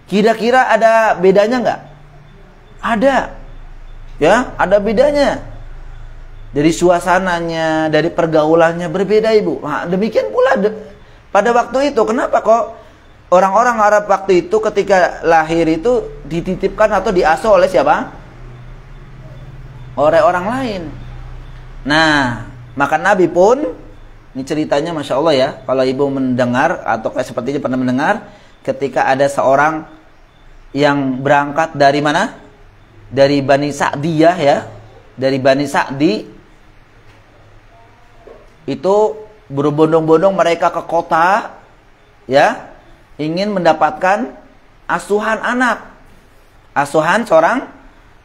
Kira-kira ada bedanya nggak? Ada. Ya, ada bedanya. Dari suasananya, dari pergaulannya berbeda, Ibu. Nah, demikian pula pada waktu itu. Kenapa kok orang-orang Arab waktu itu ketika lahir itu dititipkan atau diasuh oleh siapa? Oleh orang lain. Nah, maka Nabi pun, ini ceritanya Masya Allah ya, kalau Ibu mendengar atau kayak sepertinya pernah mendengar, ketika ada seorang yang berangkat dari mana? Dari Bani Sa'diyah ya, dari Bani Sa'di, itu berbondong-bondong mereka ke kota ya, ingin mendapatkan asuhan anak, asuhan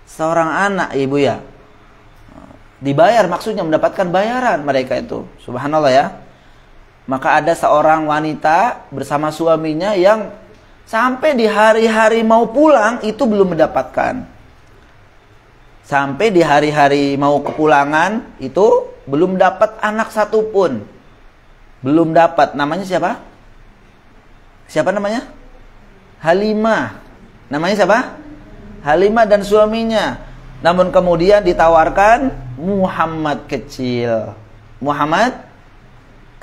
seorang anak, Ibu ya. Dibayar, maksudnya mendapatkan bayaran mereka itu. Subhanallah ya. Maka ada seorang wanita bersama suaminya yang sampai di hari-hari mau pulang itu belum mendapatkan. Sampai di hari-hari mau kepulangan itu belum dapat anak satu pun. Belum dapat. Namanya siapa? Siapa namanya? Halimah. Namanya siapa? Halimah dan suaminya. Namun kemudian ditawarkan Muhammad kecil. Muhammad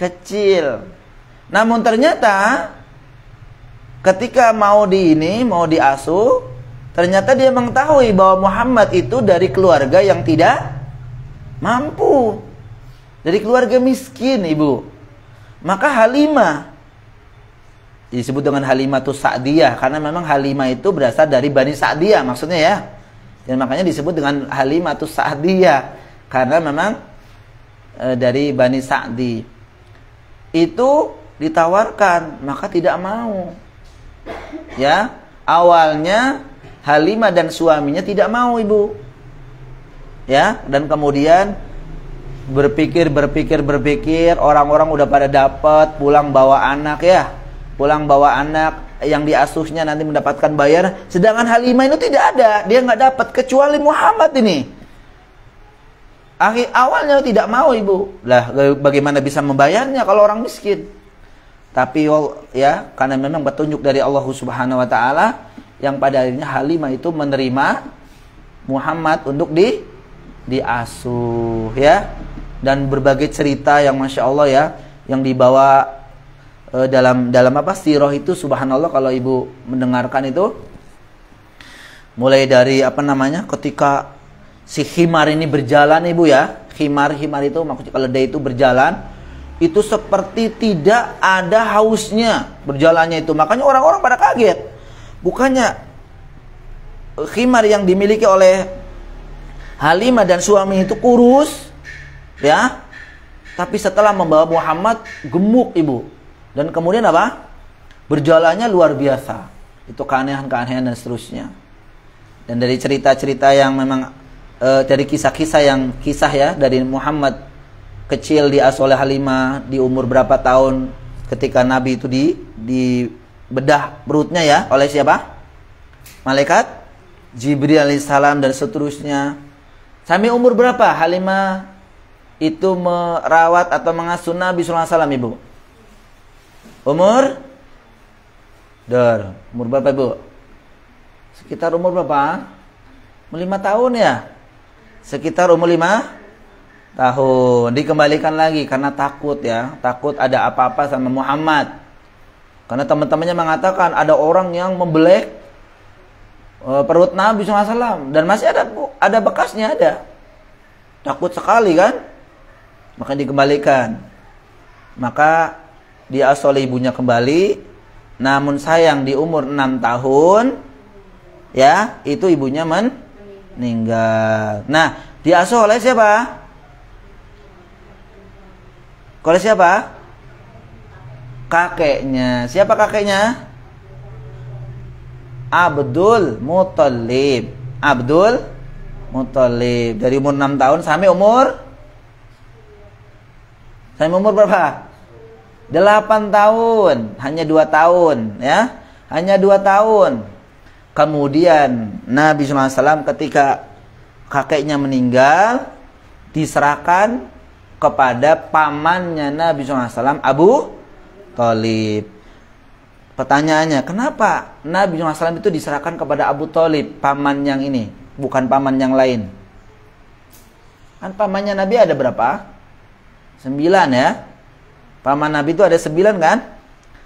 kecil. Namun ternyata ketika mau diasuh, ternyata dia mengetahui bahwa Muhammad itu dari keluarga yang tidak mampu. Dari keluarga miskin, Ibu. Maka Halimah disebut dengan Halimatus Sa'diyah karena memang Halimah itu berasal dari Bani Sa'diyah maksudnya ya. Dan makanya disebut dengan Halimatus Sa'diyah karena memang dari Bani Sa'di. Itu ditawarkan, maka tidak mau. Ya, awalnya Halimah dan suaminya tidak mau, Ibu. Ya, dan kemudian berpikir, orang-orang udah pada dapat, pulang bawa anak ya. Pulang bawa anak yang diasuhnya nanti mendapatkan bayar, sedangkan Halimah itu tidak ada, dia nggak dapat kecuali Muhammad ini. Awalnya tidak mau, Ibu. Lah bagaimana bisa membayarnya kalau orang miskin? Tapi ya karena memang petunjuk dari Allah Subhanahu wa taala yang pada akhirnya Halimah itu menerima Muhammad untuk diasuh ya. Dan berbagai cerita yang Masya Allah ya, yang dibawa dalam sirah itu, subhanallah kalau Ibu mendengarkan itu, mulai dari ketika si Khimar ini berjalan, Ibu ya, Khimar itu maksudnya keledai itu berjalan, itu seperti tidak ada hausnya berjalannya itu, makanya orang-orang pada kaget. Bukannya Khimar yang dimiliki oleh Halimah dan suami itu kurus ya, tapi setelah membawa Muhammad gemuk, Ibu. Dan kemudian berjalannya luar biasa. Itu keanehan-keanehan dan seterusnya. Dan dari cerita-cerita yang memang dari kisah ya dari Muhammad kecil diasuh oleh Halimah di umur berapa tahun ketika Nabi itu dibedah perutnya ya oleh siapa? Malaikat Jibril alaihissalam dan seterusnya. Sampai umur berapa Halimah itu merawat atau mengasuh Nabi sallallahu alaihi wasallam, Ibu? Umur berapa, Ibu? Sekitar umur berapa? 5 tahun ya? Sekitar umur 5 tahun. Dikembalikan lagi karena takut ya. Takut ada apa-apa sama Muhammad. Karena teman-temannya mengatakan ada orang yang membelek perut Nabi SAW. Dan masih ada bekasnya ada. Takut sekali kan? Maka dikembalikan. Maka diasuh oleh ibunya kembali, namun sayang di umur 6 tahun ya, itu ibunya meninggal. Nah, diasuh oleh siapa? Oleh siapa? Kakeknya. Siapa kakeknya? Abdul Muthalib. Abdul Muthalib. Dari umur 6 tahun sampai umur berapa? 8 tahun, hanya 2 tahun ya, hanya 2 tahun. Kemudian Nabi SAW ketika kakeknya meninggal diserahkan kepada pamannya Nabi SAW, Abu Thalib. Pertanyaannya, kenapa Nabi SAW itu diserahkan kepada Abu Thalib, paman yang ini, bukan paman yang lain? Kan pamannya Nabi ada berapa? 9 ya. Paman Nabi itu ada 9 kan?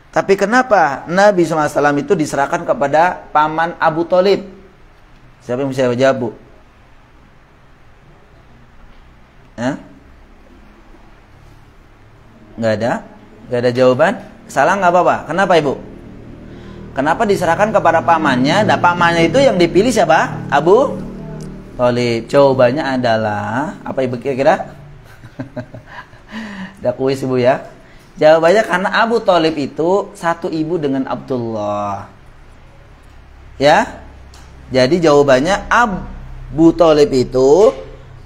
Tapi kenapa Nabi SAW itu diserahkan kepada paman Abu Thalib? Siapa yang bisa jawab, Bu? Nggak ada jawaban? Salah nggak apa-apa. Kenapa, Ibu? Kenapa diserahkan kepada pamannya? Nah, pamannya itu yang dipilih siapa? Abu Thalib. Jawabannya adalah apa, Ibu kira-kira? Ada kuis, Ibu ya. Jawabannya karena Abu Thalib itu satu ibu dengan Abdullah. Ya. Jadi jawabannya Abu Thalib itu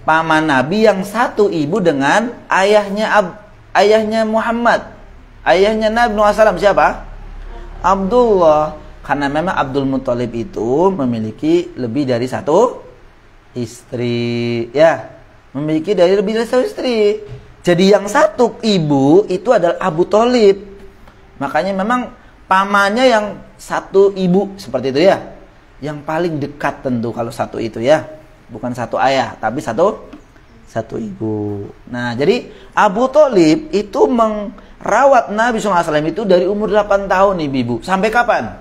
paman Nabi yang satu ibu dengan ayahnya Muhammad. Ayahnya Nabi SAW siapa? Abdullah. Karena memang Abdul Muthalib itu memiliki lebih dari satu istri. Ya. Memiliki lebih dari satu istri. Jadi yang satu ibu itu adalah Abu Thalib. Makanya memang pamannya yang satu ibu seperti itu ya. Yang paling dekat tentu kalau satu itu ya. Bukan satu ayah, tapi satu ibu. Nah, jadi Abu Thalib itu merawat Nabi SAW itu dari umur 8 tahun, ibu. Sampai kapan?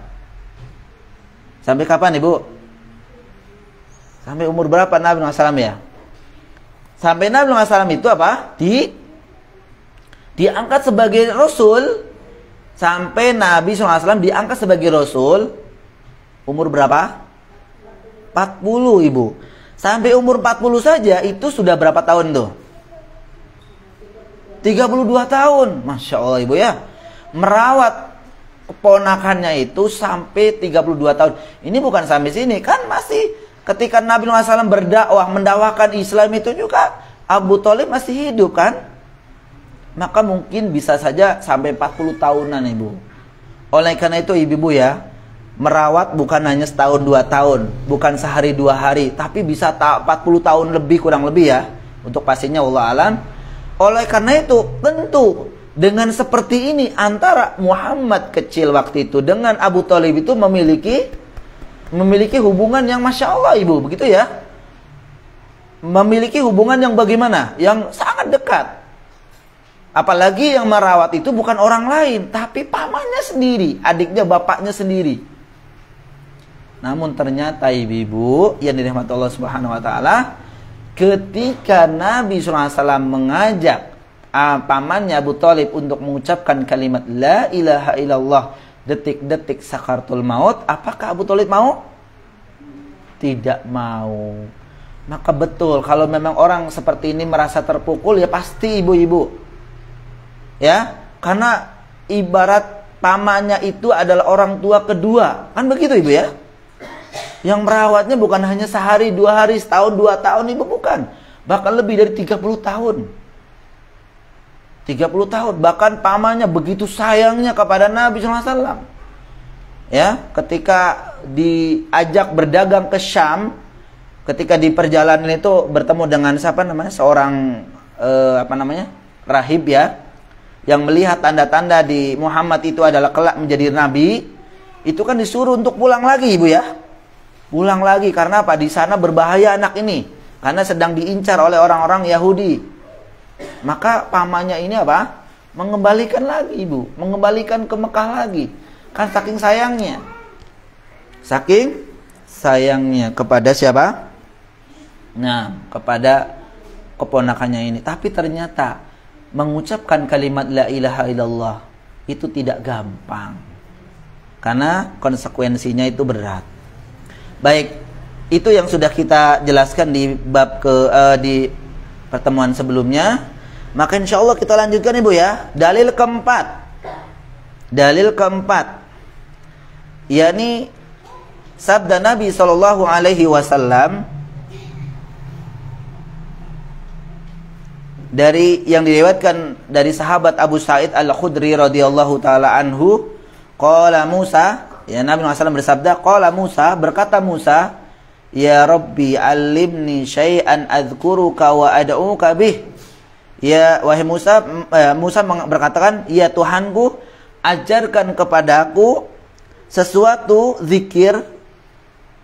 Sampai kapan, ibu? Sampai umur berapa Nabi SAW ya? Sampai Nabi SAW itu apa? Diangkat sebagai Rasul. Sampai Nabi SAW diangkat sebagai Rasul. Umur berapa? 40, ibu. Sampai umur 40 saja itu sudah berapa tahun tuh? 32 tahun. Masya Allah, ibu ya. Merawat keponakannya itu sampai 32 tahun. Ini bukan sampai sini. Kan masih ketika Nabi SAW berdakwah, mendakwakan Islam itu juga Abu Thalib masih hidup kan? Maka mungkin bisa saja sampai 40 tahunan, ibu. Oleh karena itu, ibu ya, merawat bukan hanya setahun 2 tahun, bukan sehari 2 hari, tapi bisa 40 tahun lebih, kurang lebih ya. Untuk pastinya Allah alam. Oleh karena itu, tentu dengan seperti ini antara Muhammad kecil waktu itu dengan Abu Thalib itu memiliki hubungan yang Masya Allah, ibu, begitu ya. Memiliki hubungan yang bagaimana? Yang sangat dekat. Apalagi yang merawat itu bukan orang lain, tapi pamannya sendiri, adiknya, bapaknya sendiri. Namun ternyata ibu-ibu yang dirahmati Allah Subhanahu wa taala, ketika Nabi SAW mengajak pamannya Abu Thalib untuk mengucapkan kalimat la ilaha illallah detik-detik sakaratul maut, apakah Abu Thalib mau? Tidak mau. Maka betul kalau memang orang seperti ini merasa terpukul, ya pasti ibu-ibu. Ya, karena ibarat pamannya itu adalah orang tua kedua. Kan begitu, ibu ya? Yang merawatnya bukan hanya sehari, 2 hari, setahun, 2 tahun, ibu, bukan. Bahkan lebih dari 30 tahun. 30 tahun. Bahkan pamannya begitu sayangnya kepada Nabi SAW. Ya, ketika diajak berdagang ke Syam, ketika di perjalanan itu bertemu dengan siapa namanya? Seorang rahib ya, yang melihat tanda-tanda di Muhammad itu adalah kelak menjadi nabi, itu kan disuruh untuk pulang lagi, ibu ya. Pulang lagi karena apa? Di sana berbahaya anak ini, karena sedang diincar oleh orang-orang Yahudi. Maka pamannya ini apa? Mengembalikan lagi, ibu, mengembalikan ke Mekah lagi. Kan saking sayangnya. Saking sayangnya kepada siapa? Nah, kepada keponakannya ini. Tapi ternyata mengucapkan kalimat la ilaha illallah itu tidak gampang, karena konsekuensinya itu berat. Baik, itu yang sudah kita jelaskan di bab di pertemuan sebelumnya. Maka insya Allah kita lanjutkan, ibu ya. Dalil keempat, yakni sabda Nabi SAW dari yang diriwayatkan dari sahabat Abu Sa'id Al-Khudri radhiyallahu taala anhu, qala Musa, ya, Nabi SAW bersabda, qala Musa, berkata Musa, ya Rabbi allimni syai'an adzkuruka wa ad'uka bih. Ya wahai Musa, Musa berkatakan, ya Tuhanku, ajarkan kepadaku sesuatu zikir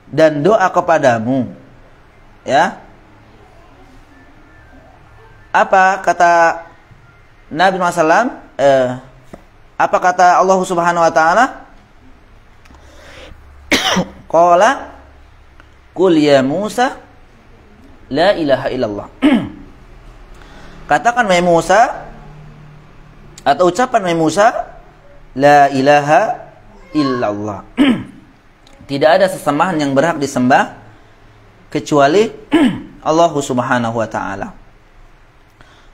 dan doa kepadamu. Ya. Apa kata Nabi SAW? Apa kata Allah Subhanahu wa taala? Qala qul ya Musa la ilaha illallah. Katakan wahai Musa, atau ucapan wahai Musa, la ilaha illallah. Tidak ada sesembahan yang berhak disembah kecuali Allah Subhanahu wa taala.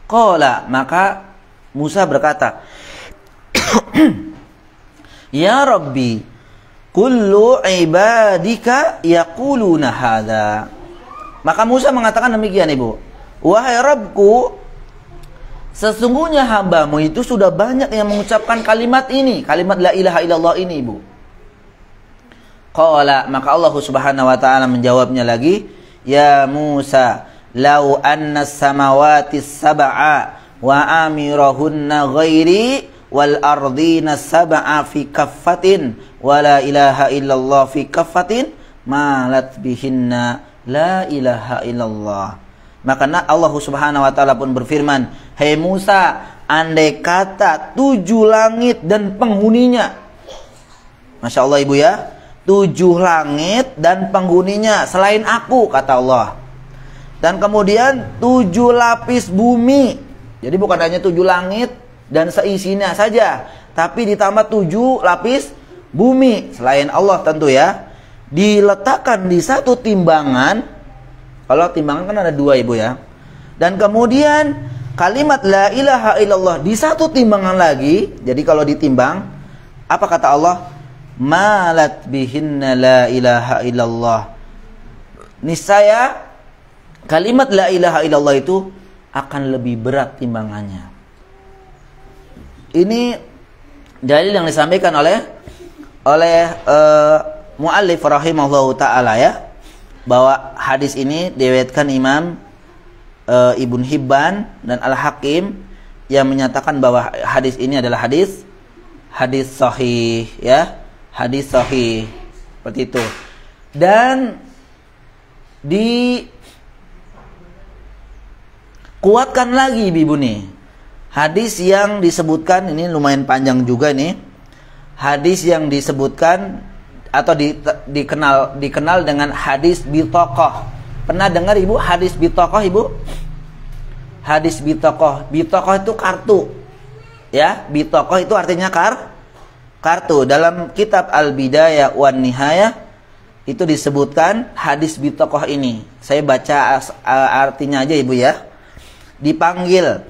Qala, maka Musa berkata, ya Rabbi, kullu ibadika yaquluna hadza. Maka Musa mengatakan demikian, ibu. Wahai Rabbku, sesungguhnya hambamu itu sudah banyak yang mengucapkan kalimat ini, kalimat la ilaha illallah ini, ibu. Qala, maka Allah Subhanahu wa taala menjawabnya lagi, ya Musa, lau anna samawati sab'a wa amirahunna ghairi wal ardina sab'a fi kaffatin wa la ilaha illallah fi kaffatin malat bihinna la ilaha illallah. Maka Allah Subhanahu wa taala pun berfirman, "Hai Musa, andai kata 7 langit dan penghuninya." Masya Allah ibu ya, 7 langit dan penghuninya selain aku, kata Allah. Dan kemudian 7 lapis bumi. Jadi bukan hanya 7 langit dan seisinya saja, tapi ditambah 7 lapis bumi selain Allah tentu ya. Diletakkan di satu timbangan. Kalau timbangan kan ada 2 ibu ya. Dan kemudian kalimat la ilaha illallah di satu timbangan lagi. Jadi kalau ditimbang, apa kata Allah? Malat bihinna la ilaha illallah. Niscaya kalimat la ilaha illallah itu akan lebih berat timbangannya. Ini dalil yang disampaikan oleh muallif rahimahullahu taala ya, bahwa hadis ini diriwayatkan Imam Ibn Hibban dan Al-Hakim yang menyatakan bahwa hadis ini adalah hadis sahih ya, hadis sahih seperti itu. Dan dikuatkan lagi ibu nih hadis yang disebutkan, ini lumayan panjang juga nih, hadis yang disebutkan atau dikenal dengan hadis bitaqah. Pernah dengar ibu hadis bitaqah ibu? Hadis bitaqah. Bitaqah itu kartu. Ya, bitaqah itu artinya kartu. Dalam kitab Al-Bidayah wan Nihayah itu disebutkan hadis bitaqah ini. Saya baca artinya aja ibu ya. Dipanggil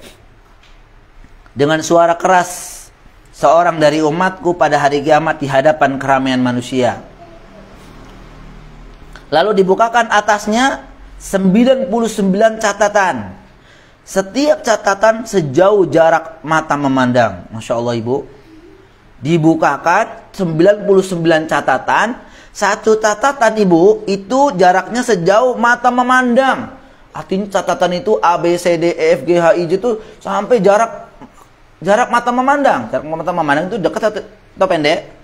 dengan suara keras seorang dari umatku pada hari kiamat di hadapan keramaian manusia. Lalu dibukakan atasnya 99 catatan. Setiap catatan sejauh jarak mata memandang. Masya Allah ibu. Dibukakan 99 catatan. Satu catatan ibu itu jaraknya sejauh mata memandang. Artinya catatan itu A, B, C, D, E, F, G, H, I, J itu sampai jarak mata memandang. Jarak mata memandang itu dekat atau pendek?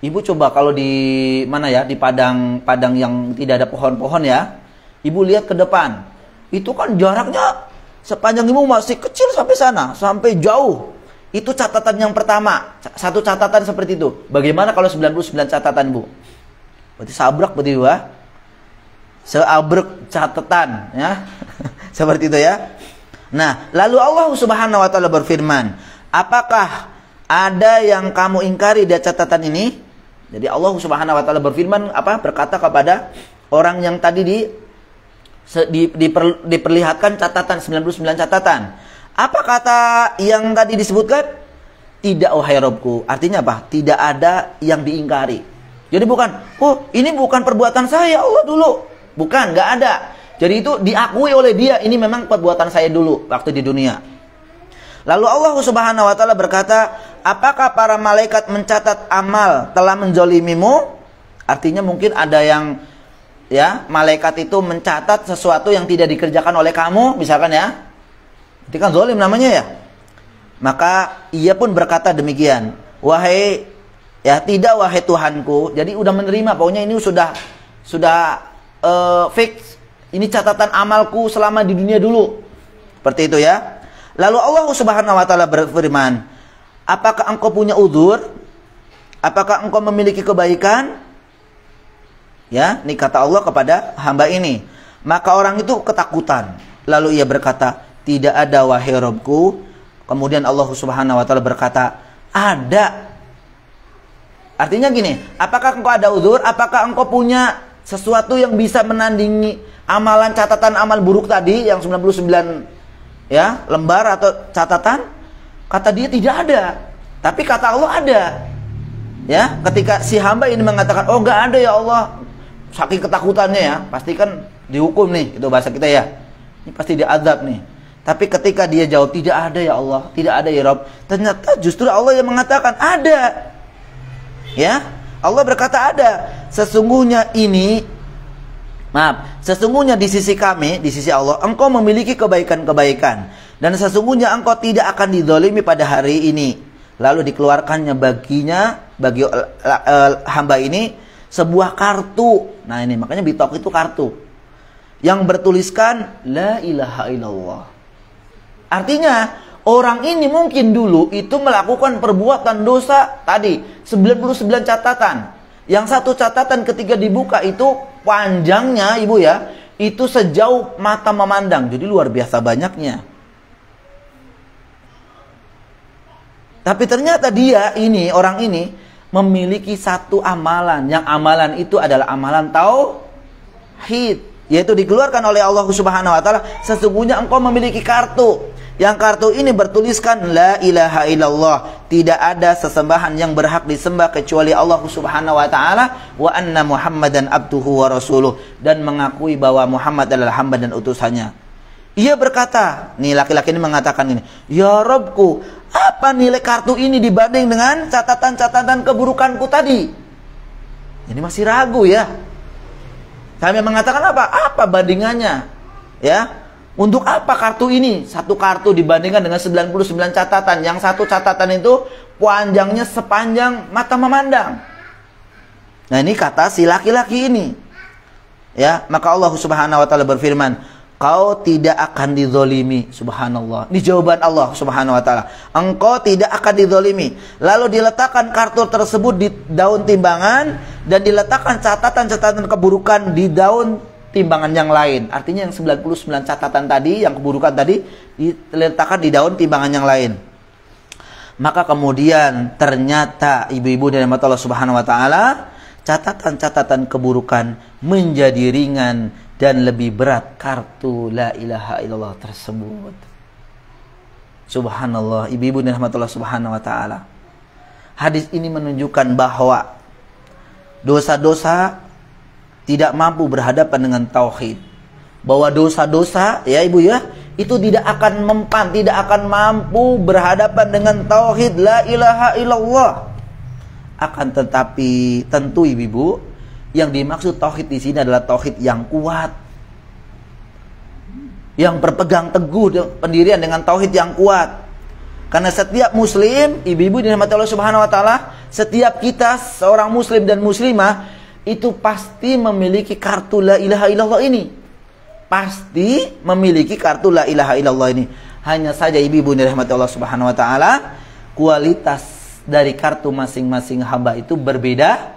Ibu coba kalau di mana ya, di padang yang tidak ada pohon-pohon ya, ibu lihat ke depan. Itu kan jaraknya sepanjang ibu masih kecil sampai sana, sampai jauh. Itu catatan yang pertama. Satu catatan seperti itu. Bagaimana kalau 99 catatan bu? Berarti sabrak berarti bu ya? Seabrek catatan ya. Seperti itu ya. Nah, lalu Allah Subhanahu wa taala berfirman, apakah ada yang kamu ingkari dari catatan ini? Jadi Allah Subhanahu wa taala berfirman berkata kepada orang yang tadi diperlihatkan catatan 99 catatan. Apa kata yang tadi disebutkan? Tidak wahai Rabbku. Artinya apa? Tidak ada yang diingkari. Jadi bukan, ini bukan perbuatan saya Allah dulu. Bukan, nggak ada. Jadi itu diakui oleh dia, ini memang perbuatan saya dulu waktu di dunia. Lalu Allah Subhanahu wa taala berkata, apakah para malaikat mencatat amal telah menzolimimu? Artinya mungkin ada yang ya, malaikat itu mencatat sesuatu yang tidak dikerjakan oleh kamu, misalkan ya. Itu kan zolim namanya ya. Maka ia pun berkata demikian, tidak wahai Tuhanku. Jadi udah menerima, pokoknya ini sudah fix. Ini catatan amalku selama di dunia dulu. Seperti itu ya. Lalu Allah Subhanahu wa taala berfirman, apakah engkau punya uzur? Apakah engkau memiliki kebaikan? Ya, ini kata Allah kepada hamba ini. Maka orang itu ketakutan. Lalu ia berkata, tidak ada wahai Rabbku. Kemudian Allah Subhanahu wa taala berkata, ada. Artinya gini, apakah engkau ada uzur? Apakah engkau punya sesuatu yang bisa menandingi amalan catatan amal buruk tadi yang 99 ya, lembar atau catatan? Kata dia tidak ada. Tapi kata Allah ada. Ya, ketika si hamba ini mengatakan, "Oh, enggak ada ya Allah." Saking ketakutannya ya, pasti kan dihukum nih, itu bahasa kita ya. Ini pasti diazab nih. Tapi ketika dia jawab, "Tidak ada ya Allah, tidak ada ya Rabb." Ternyata justru Allah yang mengatakan, "Ada." Ya, Allah berkata ada. Sesungguhnya di sisi kami, di sisi Allah, engkau memiliki kebaikan-kebaikan. Dan sesungguhnya engkau tidak akan dizalimi pada hari ini. Lalu dikeluarkannya bagi hamba ini sebuah kartu. Nah ini makanya bitok itu kartu yang bertuliskan la ilaha illallah. Artinya orang ini mungkin dulu itu melakukan perbuatan dosa tadi 99 catatan. Yang satu catatan ketika dibuka itu panjangnya ibu ya, itu sejauh mata memandang. Jadi luar biasa banyaknya. Tapi ternyata dia ini, orang ini memiliki satu amalan. Yang amalan itu adalah amalan tauhid, yaitu dikeluarkan oleh Allah Subhanahu wa taala, sesungguhnya engkau memiliki kartu. Yang kartu ini bertuliskan la ilaha illallah, tidak ada sesembahan yang berhak disembah kecuali Allah Subhanahu wa taala, wa anna Muhammadan abduhu wa rasuluh, dan mengakui bahwa Muhammad adalah hamba dan utusannya. Ia berkata, nih laki-laki ini mengatakan ini, ya Rabbku, apa nilai kartu ini dibanding dengan catatan-catatan keburukanku tadi? Jadi masih ragu ya. Kami mengatakan apa? Apa bandingannya? Ya, untuk apa kartu ini? Satu kartu dibandingkan dengan 99 catatan. Yang satu catatan itu panjangnya sepanjang mata memandang. Nah ini kata si laki-laki ini. Ya, maka Allah Subhanahu wa taala berfirman, kau tidak akan dizolimi. Subhanallah. Ini jawaban Allah Subhanahu wa taala. Engkau tidak akan dizolimi. Lalu diletakkan kartu tersebut di daun timbangan dan diletakkan catatan-catatan keburukan di daun timbangan yang lain. Artinya yang 99 catatan tadi, yang keburukan tadi diletakkan di daun timbangan yang lain. Maka kemudian ternyata ibu-ibu dan rahmat Allah Subhanahu wa taala, catatan-catatan keburukan menjadi ringan dan lebih berat kartu la ilaha illallah tersebut. Subhanallah, ibu-ibu dan rahmatullah Subhanahu wa taala. Hadis ini menunjukkan bahwa dosa-dosa tidak mampu berhadapan dengan tauhid. Bahwa dosa-dosa ya ibu ya, itu tidak akan mempan, tidak akan mampu berhadapan dengan tauhid la ilaha illallah. Akan tetapi tentu ibu-ibu, yang dimaksud tauhid di sini adalah tauhid yang kuat, yang berpegang teguh pendirian dengan tauhid yang kuat. Karena setiap muslim, ibu-ibu dirahmati Allah Subhanahu wa taala, setiap kita seorang muslim dan muslimah itu pasti memiliki kartu la ilaha illallah ini. Pasti memiliki kartu la ilaha illallah ini. Hanya saja ibu-ibu dirahmati Allah Subhanahu wa taala, kualitas dari kartu masing-masing hamba itu berbeda-beda.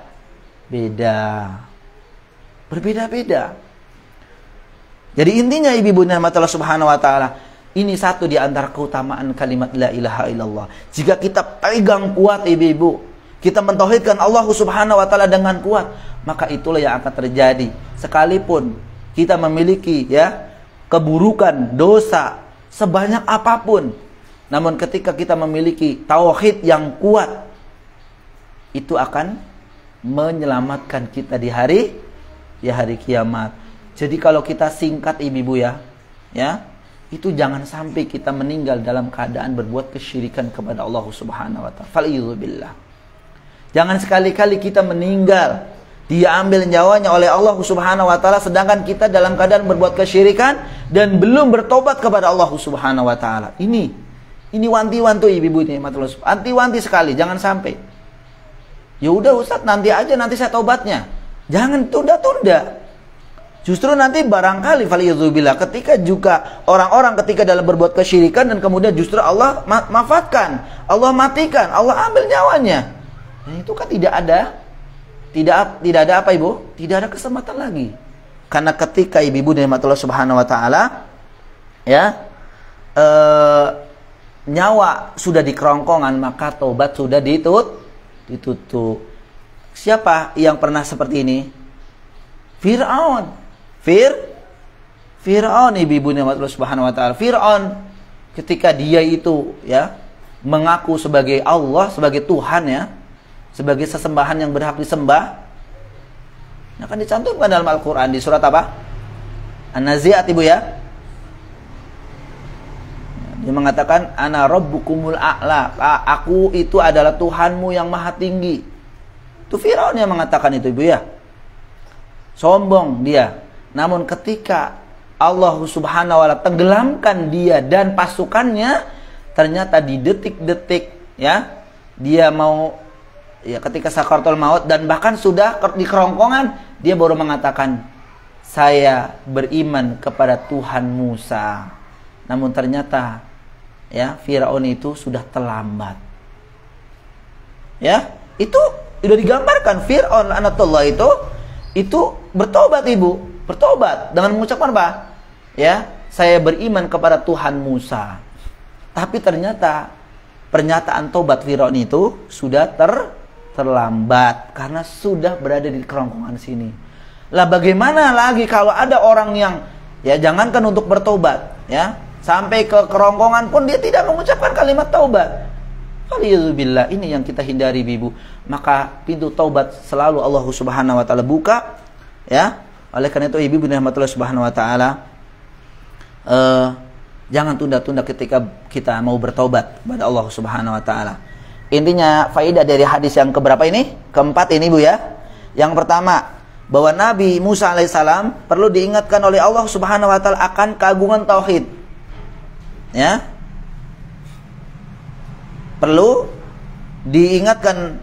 Jadi intinya ibu-ibu rahmat Allah Subhanahu wa taala, ini satu di antara keutamaan kalimat la ilaha illallah. Jika kita pegang kuat ibu-ibu, kita mentauhidkan Allah Subhanahu wa taala dengan kuat, maka itulah yang akan terjadi. Sekalipun kita memiliki ya keburukan, dosa sebanyak apapun, namun ketika kita memiliki tauhid yang kuat, itu akan menyelamatkan kita di hari kiamat. Jadi kalau kita singkat ibu-ibu ya, itu jangan sampai kita meninggal dalam keadaan berbuat kesyirikan kepada Allah Subhanahu wa taala. Faliyubillah. Jangan sekali-kali kita meninggal diambil nyawanya oleh Allah Subhanahu wa taala sedangkan kita dalam keadaan berbuat kesyirikan dan belum bertobat kepada Allah Subhanahu wa taala. Ini wanti-wanti ibu-ibu ini, anti-wanti sekali, jangan sampai. Ya udah Ustaz, nanti aja, nanti saya tobatnya. Jangan tunda-tunda. Justru nanti barangkali faliyadzubillah, ketika juga orang-orang ketika dalam berbuat kesyirikan dan kemudian justru Allah mafatkan, Allah matikan, Allah ambil nyawanya. Nah, itu kan tidak ada apa ibu? Tidak ada kesempatan lagi. Karena ketika ibu-ibu dan Allah Subhanahu wa taala ya nyawa sudah di kerongkongan, maka taubat sudah ditutup. Siapa yang pernah seperti ini? Fir'aun ibu-ibu dan Allah Subhanahu wa taala. Fir'aun ketika dia itu ya mengaku sebagai Allah, sebagai Tuhan ya, sebagai sesembahan yang berhak disembah. Akan dicantumkan dalam Al-Quran di surat apa? An-Nazi'at ibu ya. Dia mengatakan ana rabbukumul a'la, aku itu adalah Tuhanmu yang maha tinggi. Itu Firaun yang mengatakan itu ibu ya. Sombong dia. Namun ketika Allah Subhanahu wa taala tenggelamkan dia dan pasukannya, ternyata di detik-detik ya dia mau ya ketika sakaratul maut dan bahkan sudah di kerongkongan, dia baru mengatakan, saya beriman kepada Tuhan Musa. Namun ternyata ya Firaun itu sudah terlambat. Ya, itu sudah digambarkan Firaun laknatullah itu bertobat ibu, bertobat dengan mengucapkan apa? Ya, saya beriman kepada Tuhan Musa. Tapi ternyata pernyataan tobat Firaun itu sudah terlambat karena sudah berada di kerongkongan sini. Lah bagaimana lagi kalau ada orang yang ya jangankan untuk bertobat, ya, sampai ke kerongkongan pun dia tidak mengucapkan kalimat taubat. Alhamdulillah, ini yang kita hindari ibu. Maka pintu taubat selalu Allah Subhanahu wa taala buka, ya. Oleh karena itu ibu rahmatullah Subhanahu wa taala, jangan tunda-tunda ketika kita mau bertobat kepada Allah Subhanahu wa taala. Intinya faedah dari hadis yang keberapa ini? Keempat ini Bu ya. Yang pertama, bahwa Nabi Musa alaihissalam perlu diingatkan oleh Allah Subhanahu wa taala akan keagungan tauhid. Ya. Perlu diingatkan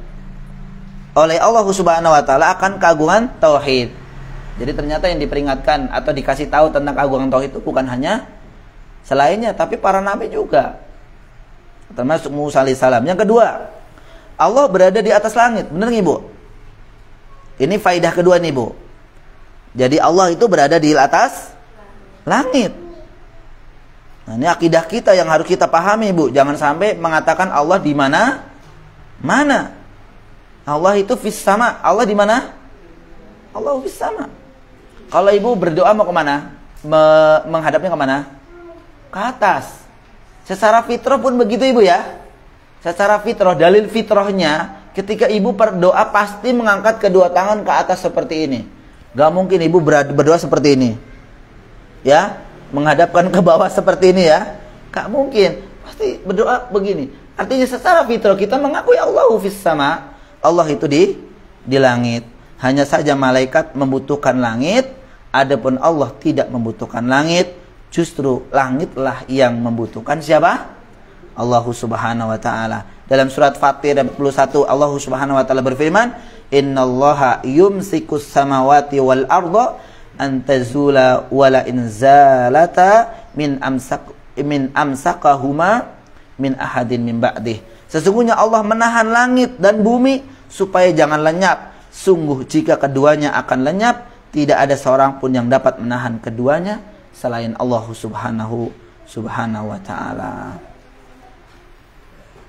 oleh Allah Subhanahu wa taala akan keagungan tauhid. Jadi ternyata yang diperingatkan atau dikasih tahu tentang keagungan tauhid itu bukan hanya selainnya, tapi para nabi juga, termasuk Musa alaihissalam. Yang kedua, Allah berada di atas langit. Benar nggak Bu? Ini faidah kedua nih Bu. Jadi Allah itu berada di atas langit. Nah, ini akidah kita yang harus kita pahami Bu. Jangan sampai mengatakan Allah di mana? Mana? Allah itu fis sama. Allah di mana? Allah fis sama. Kalau ibu berdoa mau kemana? Menghadapnya kemana? Ke atas. Secara fitrah pun begitu ibu ya. Secara fitrah, dalil fitrahnya ketika ibu berdoa pasti mengangkat kedua tangan ke atas seperti ini. Gak mungkin ibu berdoa seperti ini, ya, menghadapkan ke bawah seperti ini ya. Gak mungkin. Pasti berdoa begini. Artinya secara fitrah kita mengakui Allahu fis sama. Allah itu di langit. Hanya saja malaikat membutuhkan langit, adapun Allah tidak membutuhkan langit. Justru langitlah yang membutuhkan siapa? Allah Subhanahu wa taala. Dalam surat Fatir 41 Allah Subhanahu wa taala berfirman, "Innallaha yumsikus samawati wal arda an tazula wala in zalata min amsakahuma min ahadin min ba'dih." Sesungguhnya Allah menahan langit dan bumi supaya jangan lenyap. Sungguh jika keduanya akan lenyap, tidak ada seorang pun yang dapat menahan keduanya selain Allah Subhanahu wa taala.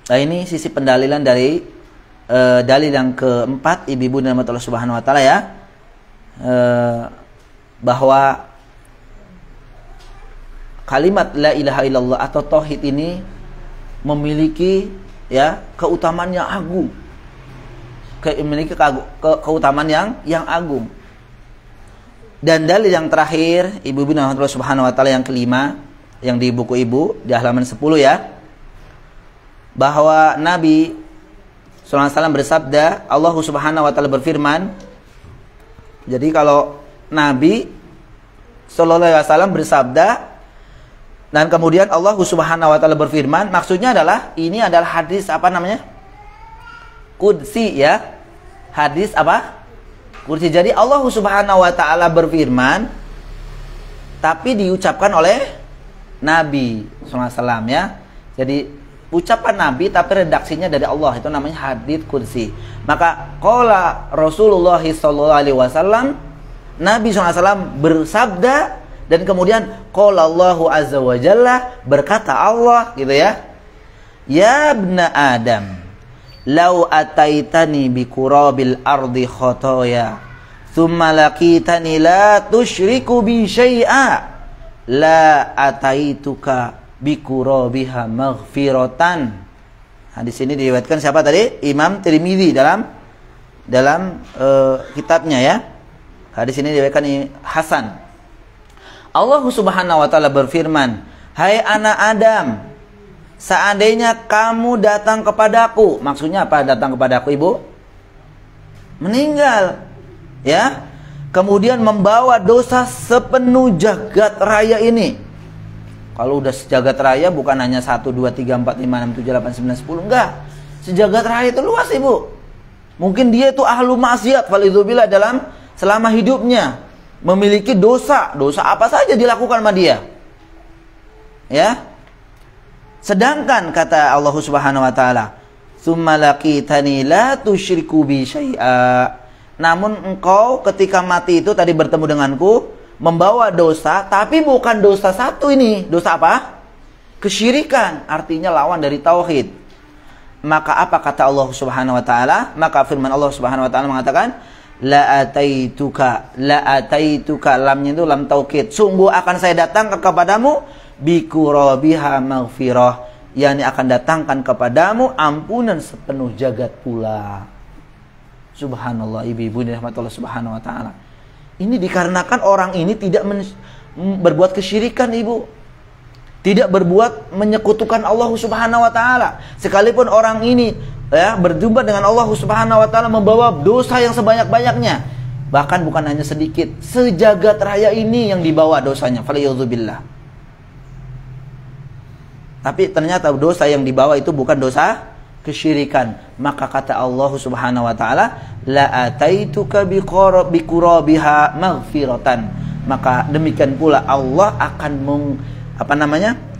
Nah, ini sisi pendalilan dari dalil yang keempat, ibu-ibu dan Allah Subhanahu wa taala ya. Bahwa kalimat la ilaha illallah atau tauhid ini memiliki ya keutamaan yang agung. Memiliki keutamaan yang agung. Dan dalil yang terakhir, ibu-ibu dan Allah Subhanahu wa taala yang kelima, yang di buku ibu di halaman 10 ya. Bahwa Nabi sallallahu alaihi wasallam bersabda, Allah Subhanahu wa taala berfirman. Jadi kalau Nabi sallallahu alaihi wasallam bersabda dan kemudian Allah Subhanahu wa taala berfirman, maksudnya adalah ini adalah hadis apa namanya? Qudsi ya. Hadis apa? Qudsi. Jadi Allah Subhanahu wa taala berfirman tapi diucapkan oleh Nabi sallallahu alaihi wasallam ya. Jadi ucapan Nabi tapi redaksinya dari Allah, itu namanya hadits qudsi. Maka qala Rasulullah sallallahu alaihi wasallam, Nabi SAW bersabda dan kemudian qala Allahu azza wa jalla, berkata Allah gitu ya. Ya ibna Adam, law ataitani bi qurabil ardi khotoya thumma laqitani la tusyriku bi syai'a la ataituka bi qurabiha maghfiratan. Hadis ini diriwayatkan siapa tadi? Imam Tirmidzi dalam kitabnya ya. Hadis ini diriwayatkan Hasan. Allah Subhanahu wa taala berfirman, "Hai anak Adam, seandainya kamu datang kepadaku," maksudnya apa datang kepadaku ibu? Meninggal, ya. Kemudian membawa dosa sepenuh jagat raya ini. Kalau udah sejagat raya bukan hanya 1, 2, 3, 4, 5, 6, 7, 8, 9, 10, enggak. Sejagat raya itu luas ibu. Mungkin dia itu ahlu maksiat, walidzubillah, dalam selama hidupnya memiliki dosa apa saja dilakukan sama dia. Ya. Sedangkan kata Allah Subhanahu wa taala, "Tsumma laqitani la tusyriku bi syai'a." Namun engkau ketika mati itu tadi bertemu denganku membawa dosa, tapi bukan dosa satu ini. Dosa apa? Kesyirikan, artinya lawan dari tauhid. Maka apa kata Allah Subhanahu wa taala? Maka firman Allah Subhanahu wa taala mengatakan, la ataituka, lamnya itu lam taukid. Sungguh akan saya datangkan kepadamu biqurabiha maghfirah, yakni akan datangkan kepadamu ampunan sepenuh jagat pula. Subhanallah, ibu-ibu dirahmati Allah Subhanahu wa taala. Ini dikarenakan orang ini tidak berbuat kesyirikan, Ibu. Tidak berbuat menyekutukan Allah Subhanahu wa taala. Sekalipun orang ini ya berjumpa dengan Allah Subhanahu wa taala membawa dosa yang sebanyak-banyaknya, bahkan bukan hanya sedikit, sejagat raya ini yang dibawa dosanya, falyudzubillah. Tapi ternyata dosa yang dibawa itu bukan dosa kesyirikan. Maka kata Allah Subhanahu wa taala, la ataituka biqurabiha maghfiratan. Maka demikian pula Allah akan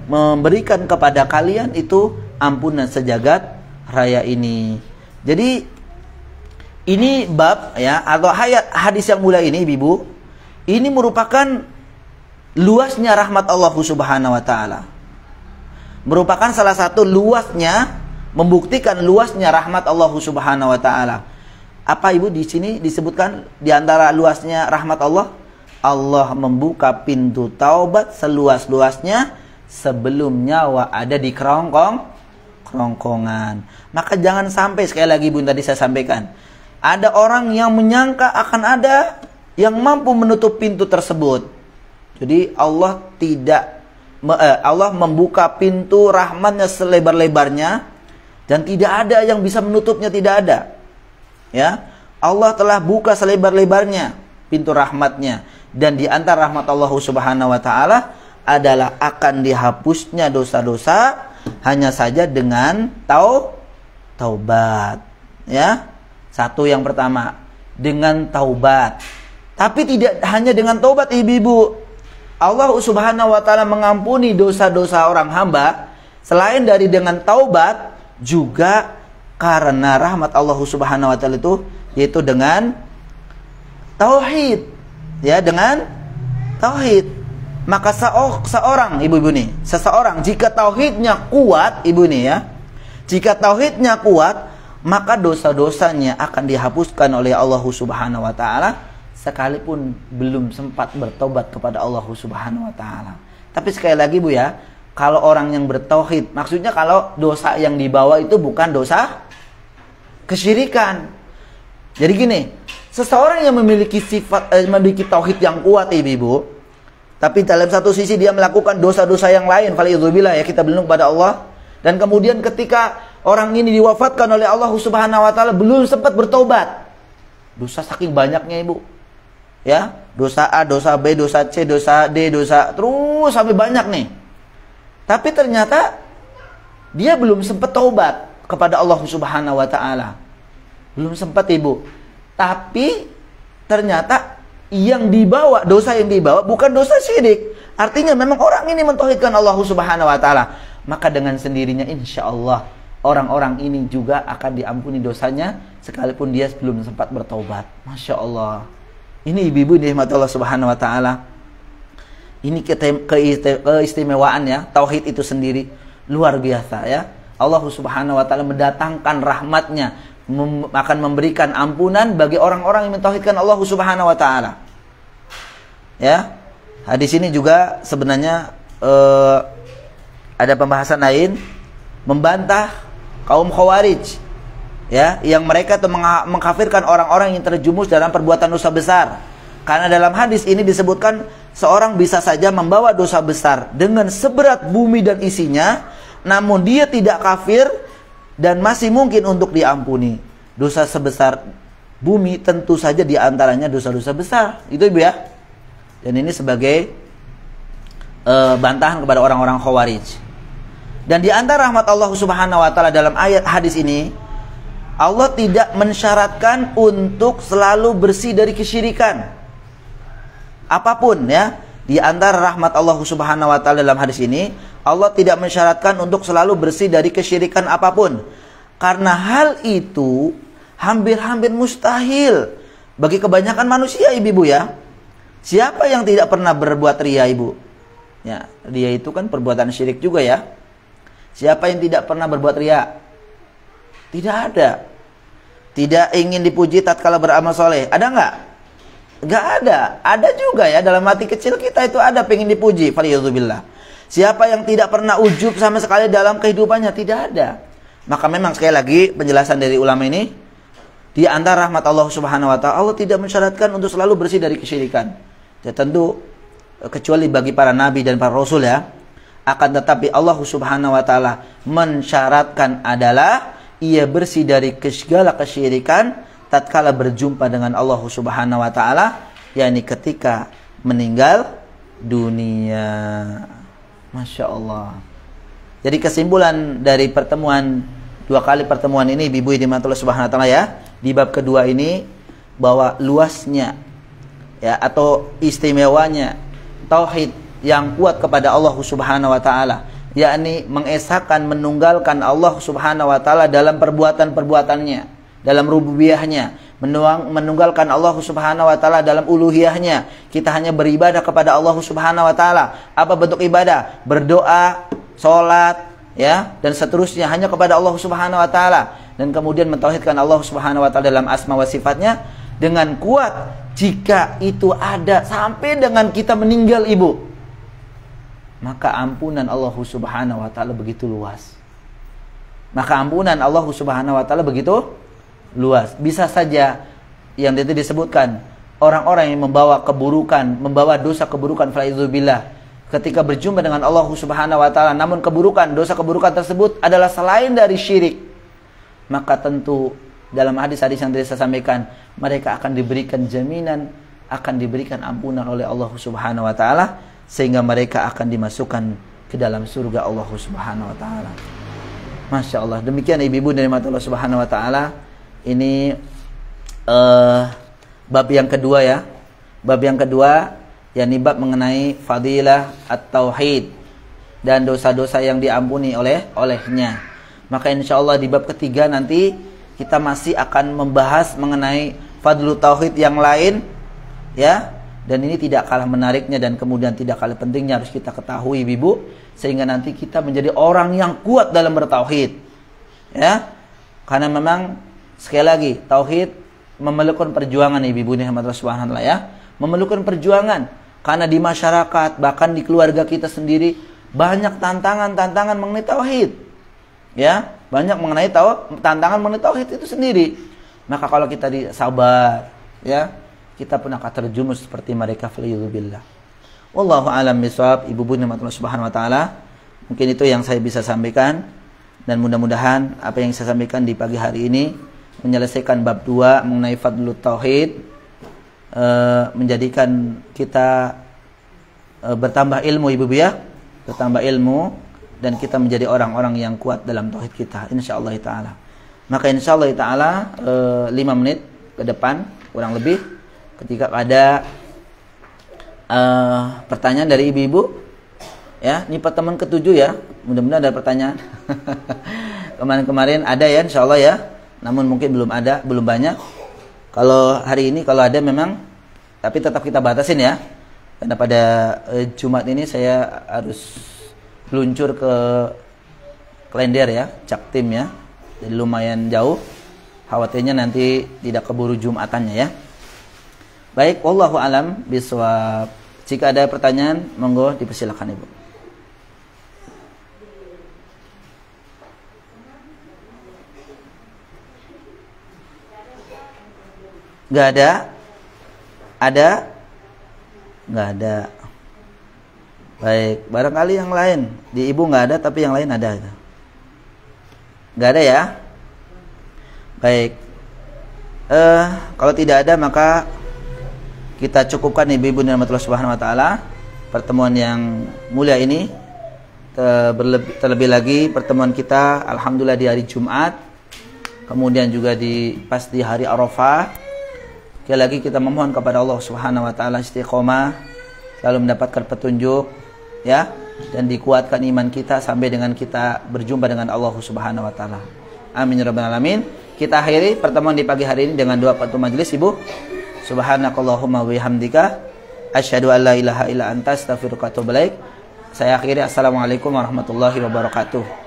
memberikan kepada kalian itu ampunan sejagat raya ini. Jadi ini bab ya atau hadis yang mulia ini, Ibu, ini merupakan luasnya rahmat Allah Subhanahu wa taala. Merupakan salah satu luasnya, membuktikan luasnya rahmat Allah Subhanahu wa taala. Apa, Ibu, di sini disebutkan di antara luasnya rahmat Allah? Allah membuka pintu taubat seluas-luasnya sebelum nyawa ada di kerongkongan. Maka jangan sampai, sekali lagi Ibu tadi saya sampaikan, ada orang yang menyangka akan ada yang mampu menutup pintu tersebut. Jadi Allah membuka pintu rahmatnya selebar-lebarnya dan tidak ada yang bisa menutupnya, tidak ada. Ya, Allah telah buka selebar-lebarnya pintu rahmatnya. Dan di antara rahmat Allah Subhanahu wa taala adalah akan dihapusnya dosa-dosa hanya saja dengan taubat. Ya. Satu yang pertama, dengan taubat. Tapi tidak hanya dengan taubat, Ibu-ibu. Allah Subhanahu wa taala mengampuni dosa-dosa orang hamba selain dari dengan taubat, juga karena rahmat Allah Subhanahu wa taala itu yaitu dengan tauhid. Ya, dengan tauhid. Maka seseorang jika tauhidnya kuat, Ibu nih ya. Jika tauhidnya kuat, maka dosa-dosanya akan dihapuskan oleh Allah Subhanahu wa taala sekalipun belum sempat bertobat kepada Allah Subhanahu wa taala. Tapi sekali lagi, Bu ya, kalau orang yang bertauhid, maksudnya kalau dosa yang dibawa itu bukan dosa kesyirikan. Jadi gini, seseorang yang memiliki memiliki tauhid yang kuat, Ibu, tapi dalam satu sisi dia melakukan dosa-dosa yang lain, faliyadzubillah, ya, kita berlindung pada Allah. Dan kemudian ketika orang ini diwafatkan oleh Allah Subhanahu wa taala belum sempat bertobat. Dosa saking banyaknya, Ibu. Ya, dosa A, dosa B, dosa C, dosa D, dosa terus sampai banyak nih. Tapi ternyata dia belum sempat taubat kepada Allah Subhanahu wa taala. Belum sempat, Ibu. Tapi ternyata yang dibawa, dosa yang dibawa bukan dosa syirik. Artinya memang orang ini mentauhidkan Allah Subhanahu wa taala. Maka dengan sendirinya insya Allah orang-orang ini juga akan diampuni dosanya sekalipun dia belum sempat bertaubat. Masya Allah. Ini ibu-ibu dirahmati Allah Subhanahu wa taala. Ini keistimewaan ya, tauhid itu sendiri luar biasa ya. Allah Subhanahu wa taala mendatangkan rahmatnya, akan memberikan ampunan bagi orang-orang yang mentauhidkan Allah Subhanahu wa taala. Ya. Hadis ini juga sebenarnya ada pembahasan lain membantah kaum Khawarij ya, yang mereka itu mengkafirkan orang-orang yang terjumus dalam perbuatan dosa besar. Karena dalam hadis ini disebutkan seorang bisa saja membawa dosa besar dengan seberat bumi dan isinya, namun dia tidak kafir dan masih mungkin untuk diampuni. Dosa sebesar bumi tentu saja diantaranya dosa-dosa besar. Itu, Ibu ya. Dan ini sebagai bantahan kepada orang-orang Khawarij. Dan di antara rahmat Allah Subhanahu wa taala dalam ayat hadis ini, Allah tidak mensyaratkan untuk selalu bersih dari kesyirikan. Apapun ya, di antara rahmat Allah Subhanahu wa taala dalam hadis ini, Allah tidak mensyaratkan untuk selalu bersih dari kesyirikan apapun. Karena hal itu hampir-hampir mustahil bagi kebanyakan manusia, ibu-ibu ya. Siapa yang tidak pernah berbuat riya, ibu? Ya, riya itu kan perbuatan syirik juga ya. Siapa yang tidak pernah berbuat riya? Tidak ada. Tidak ingin dipuji tatkala beramal soleh. Ada nggak? Nggak ada. Ada juga ya, dalam hati kecil kita itu ada pengen dipuji. Faliyadzubillah. Siapa yang tidak pernah ujub sama sekali dalam kehidupannya? Tidak ada. Maka memang sekali lagi penjelasan dari ulama ini, di antara rahmat Allah Subhanahu wa taala, Allah tidak mensyaratkan untuk selalu bersih dari kesyirikan. Ya tentu kecuali bagi para nabi dan para rasul ya. Akan tetapi Allah Subhanahu wa taala mensyaratkan adalah ia bersih dari segala kesyirikan tatkala berjumpa dengan Allah Subhanahu wa taala, yakni ketika meninggal dunia. Masya Allah. Jadi kesimpulan dari pertemuan, dua kali pertemuan ini, ibu-ibu di mata Allah Subhanahu wa taala ya, di bab kedua ini, bahwa luasnya ya atau istimewanya tauhid yang kuat kepada Allah Subhanahu wa taala, yakni mengesahkan, menunggalkan Allah Subhanahu wa taala dalam perbuatan-perbuatannya, dalam rububiyahnya, menunggalkan Allah Subhanahu wa taala dalam uluhiyahnya. Kita hanya beribadah kepada Allah Subhanahu wa taala. Apa bentuk ibadah? Berdoa, salat, ya, dan seterusnya hanya kepada Allah Subhanahu wa taala. Dan kemudian mentauhidkan Allah Subhanahu wa taala dalam asma wa sifatnya dengan kuat. Jika itu ada sampai dengan kita meninggal, ibu, maka ampunan Allah Subhanahu wa taala begitu luas. Maka ampunan Allah Subhanahu wa taala begitu luas. Bisa saja yang itu disebutkan, orang-orang yang membawa keburukan, membawa dosa keburukan, falaizubillah, ketika berjumpa dengan Allah Subhanahu wa taala, namun keburukan, dosa keburukan tersebut adalah selain dari syirik, maka tentu dalam hadis-hadis yang tadi saya sampaikan, mereka akan diberikan jaminan, akan diberikan ampunan oleh Allah Subhanahu wa taala, sehingga mereka akan dimasukkan ke dalam surga Allah Subhanahu wa taala. Masya Allah. Demikian ibu-ibu dari mata Allah Subhanahu wa taala. Ini bab yang kedua ya. Bab yang kedua, yakni bab mengenai fadilah at-tauhid dan dosa-dosa yang diampuni olehnya. Maka insya Allah di bab ketiga nanti kita masih akan membahas mengenai fadlu tauhid yang lain ya. Dan ini tidak kalah menariknya dan kemudian tidak kalah pentingnya harus kita ketahui, ibu, sehingga nanti kita menjadi orang yang kuat dalam bertauhid ya. Karena memang sekali lagi tauhid memerlukan perjuangan, ibu-ibu ini Allah Subhanahu wa taala ya. Memerlukan perjuangan karena di masyarakat, bahkan di keluarga kita sendiri banyak tantangan mengenai tauhid. Ya, banyak mengenai tantangan mengenai tauhid itu sendiri. Maka kalau kita sabar ya, kita pun akan terjumus seperti mereka, faliyadzubillah. Wallahu a'lam bishawab. Ibu-ibu rahmat Allah Subhanahu wa taala, mungkin itu yang saya bisa sampaikan, dan mudah-mudahan apa yang saya sampaikan di pagi hari ini menyelesaikan bab 2 mengenai fadlut tauhid, menjadikan kita bertambah ilmu, ibu-ibu ya, bertambah ilmu, dan kita menjadi orang-orang yang kuat dalam tauhid kita, insyaallah taala. Maka insyaallah taala 5 menit ke depan kurang lebih, ketika ada pertanyaan dari ibu-ibu ya, ini pertemuan ke-7 ya, mudah-mudahan ada pertanyaan. Kemarin-kemarin ada ya insyaallah ya, namun mungkin belum banyak. Kalau hari ini kalau ada memang, tapi tetap kita batasin ya, karena pada Jumat ini saya harus meluncur ke Klender ya, Jaktim ya, jadi lumayan jauh, khawatirnya nanti tidak keburu Jumatannya ya. Baik, wallahu alam bishawab. Jika ada pertanyaan, monggo dipersilakan ibu. Gak ada? Ada? Gak ada. Baik, barangkali yang lain. Di ibu gak ada, tapi yang lain ada. Gak ada ya? Baik. Kalau tidak ada, maka kita cukupkan ibu-ibu dan rahmatullah subhanahu wa ta'ala pertemuan yang mulia ini. Terlebih lagi pertemuan kita alhamdulillah di hari Jumat, kemudian juga pas di hari Arafah. Sekali lagi kita memohon kepada Allah Subhanahu wa taala istiqomah, selalu mendapatkan petunjuk ya, dan dikuatkan iman kita sampai dengan kita berjumpa dengan Allah Subhanahu wa taala. Amin ya rabbal alamin. Kita akhiri pertemuan di pagi hari ini dengan doa penutup majelis, Ibu. Subhanakallahumma wa bihamdika asyhadu an la ilaha illa anta astaghfiruka wa atubu ilaik. Saya akhiri, assalamualaikum warahmatullahi wabarakatuh.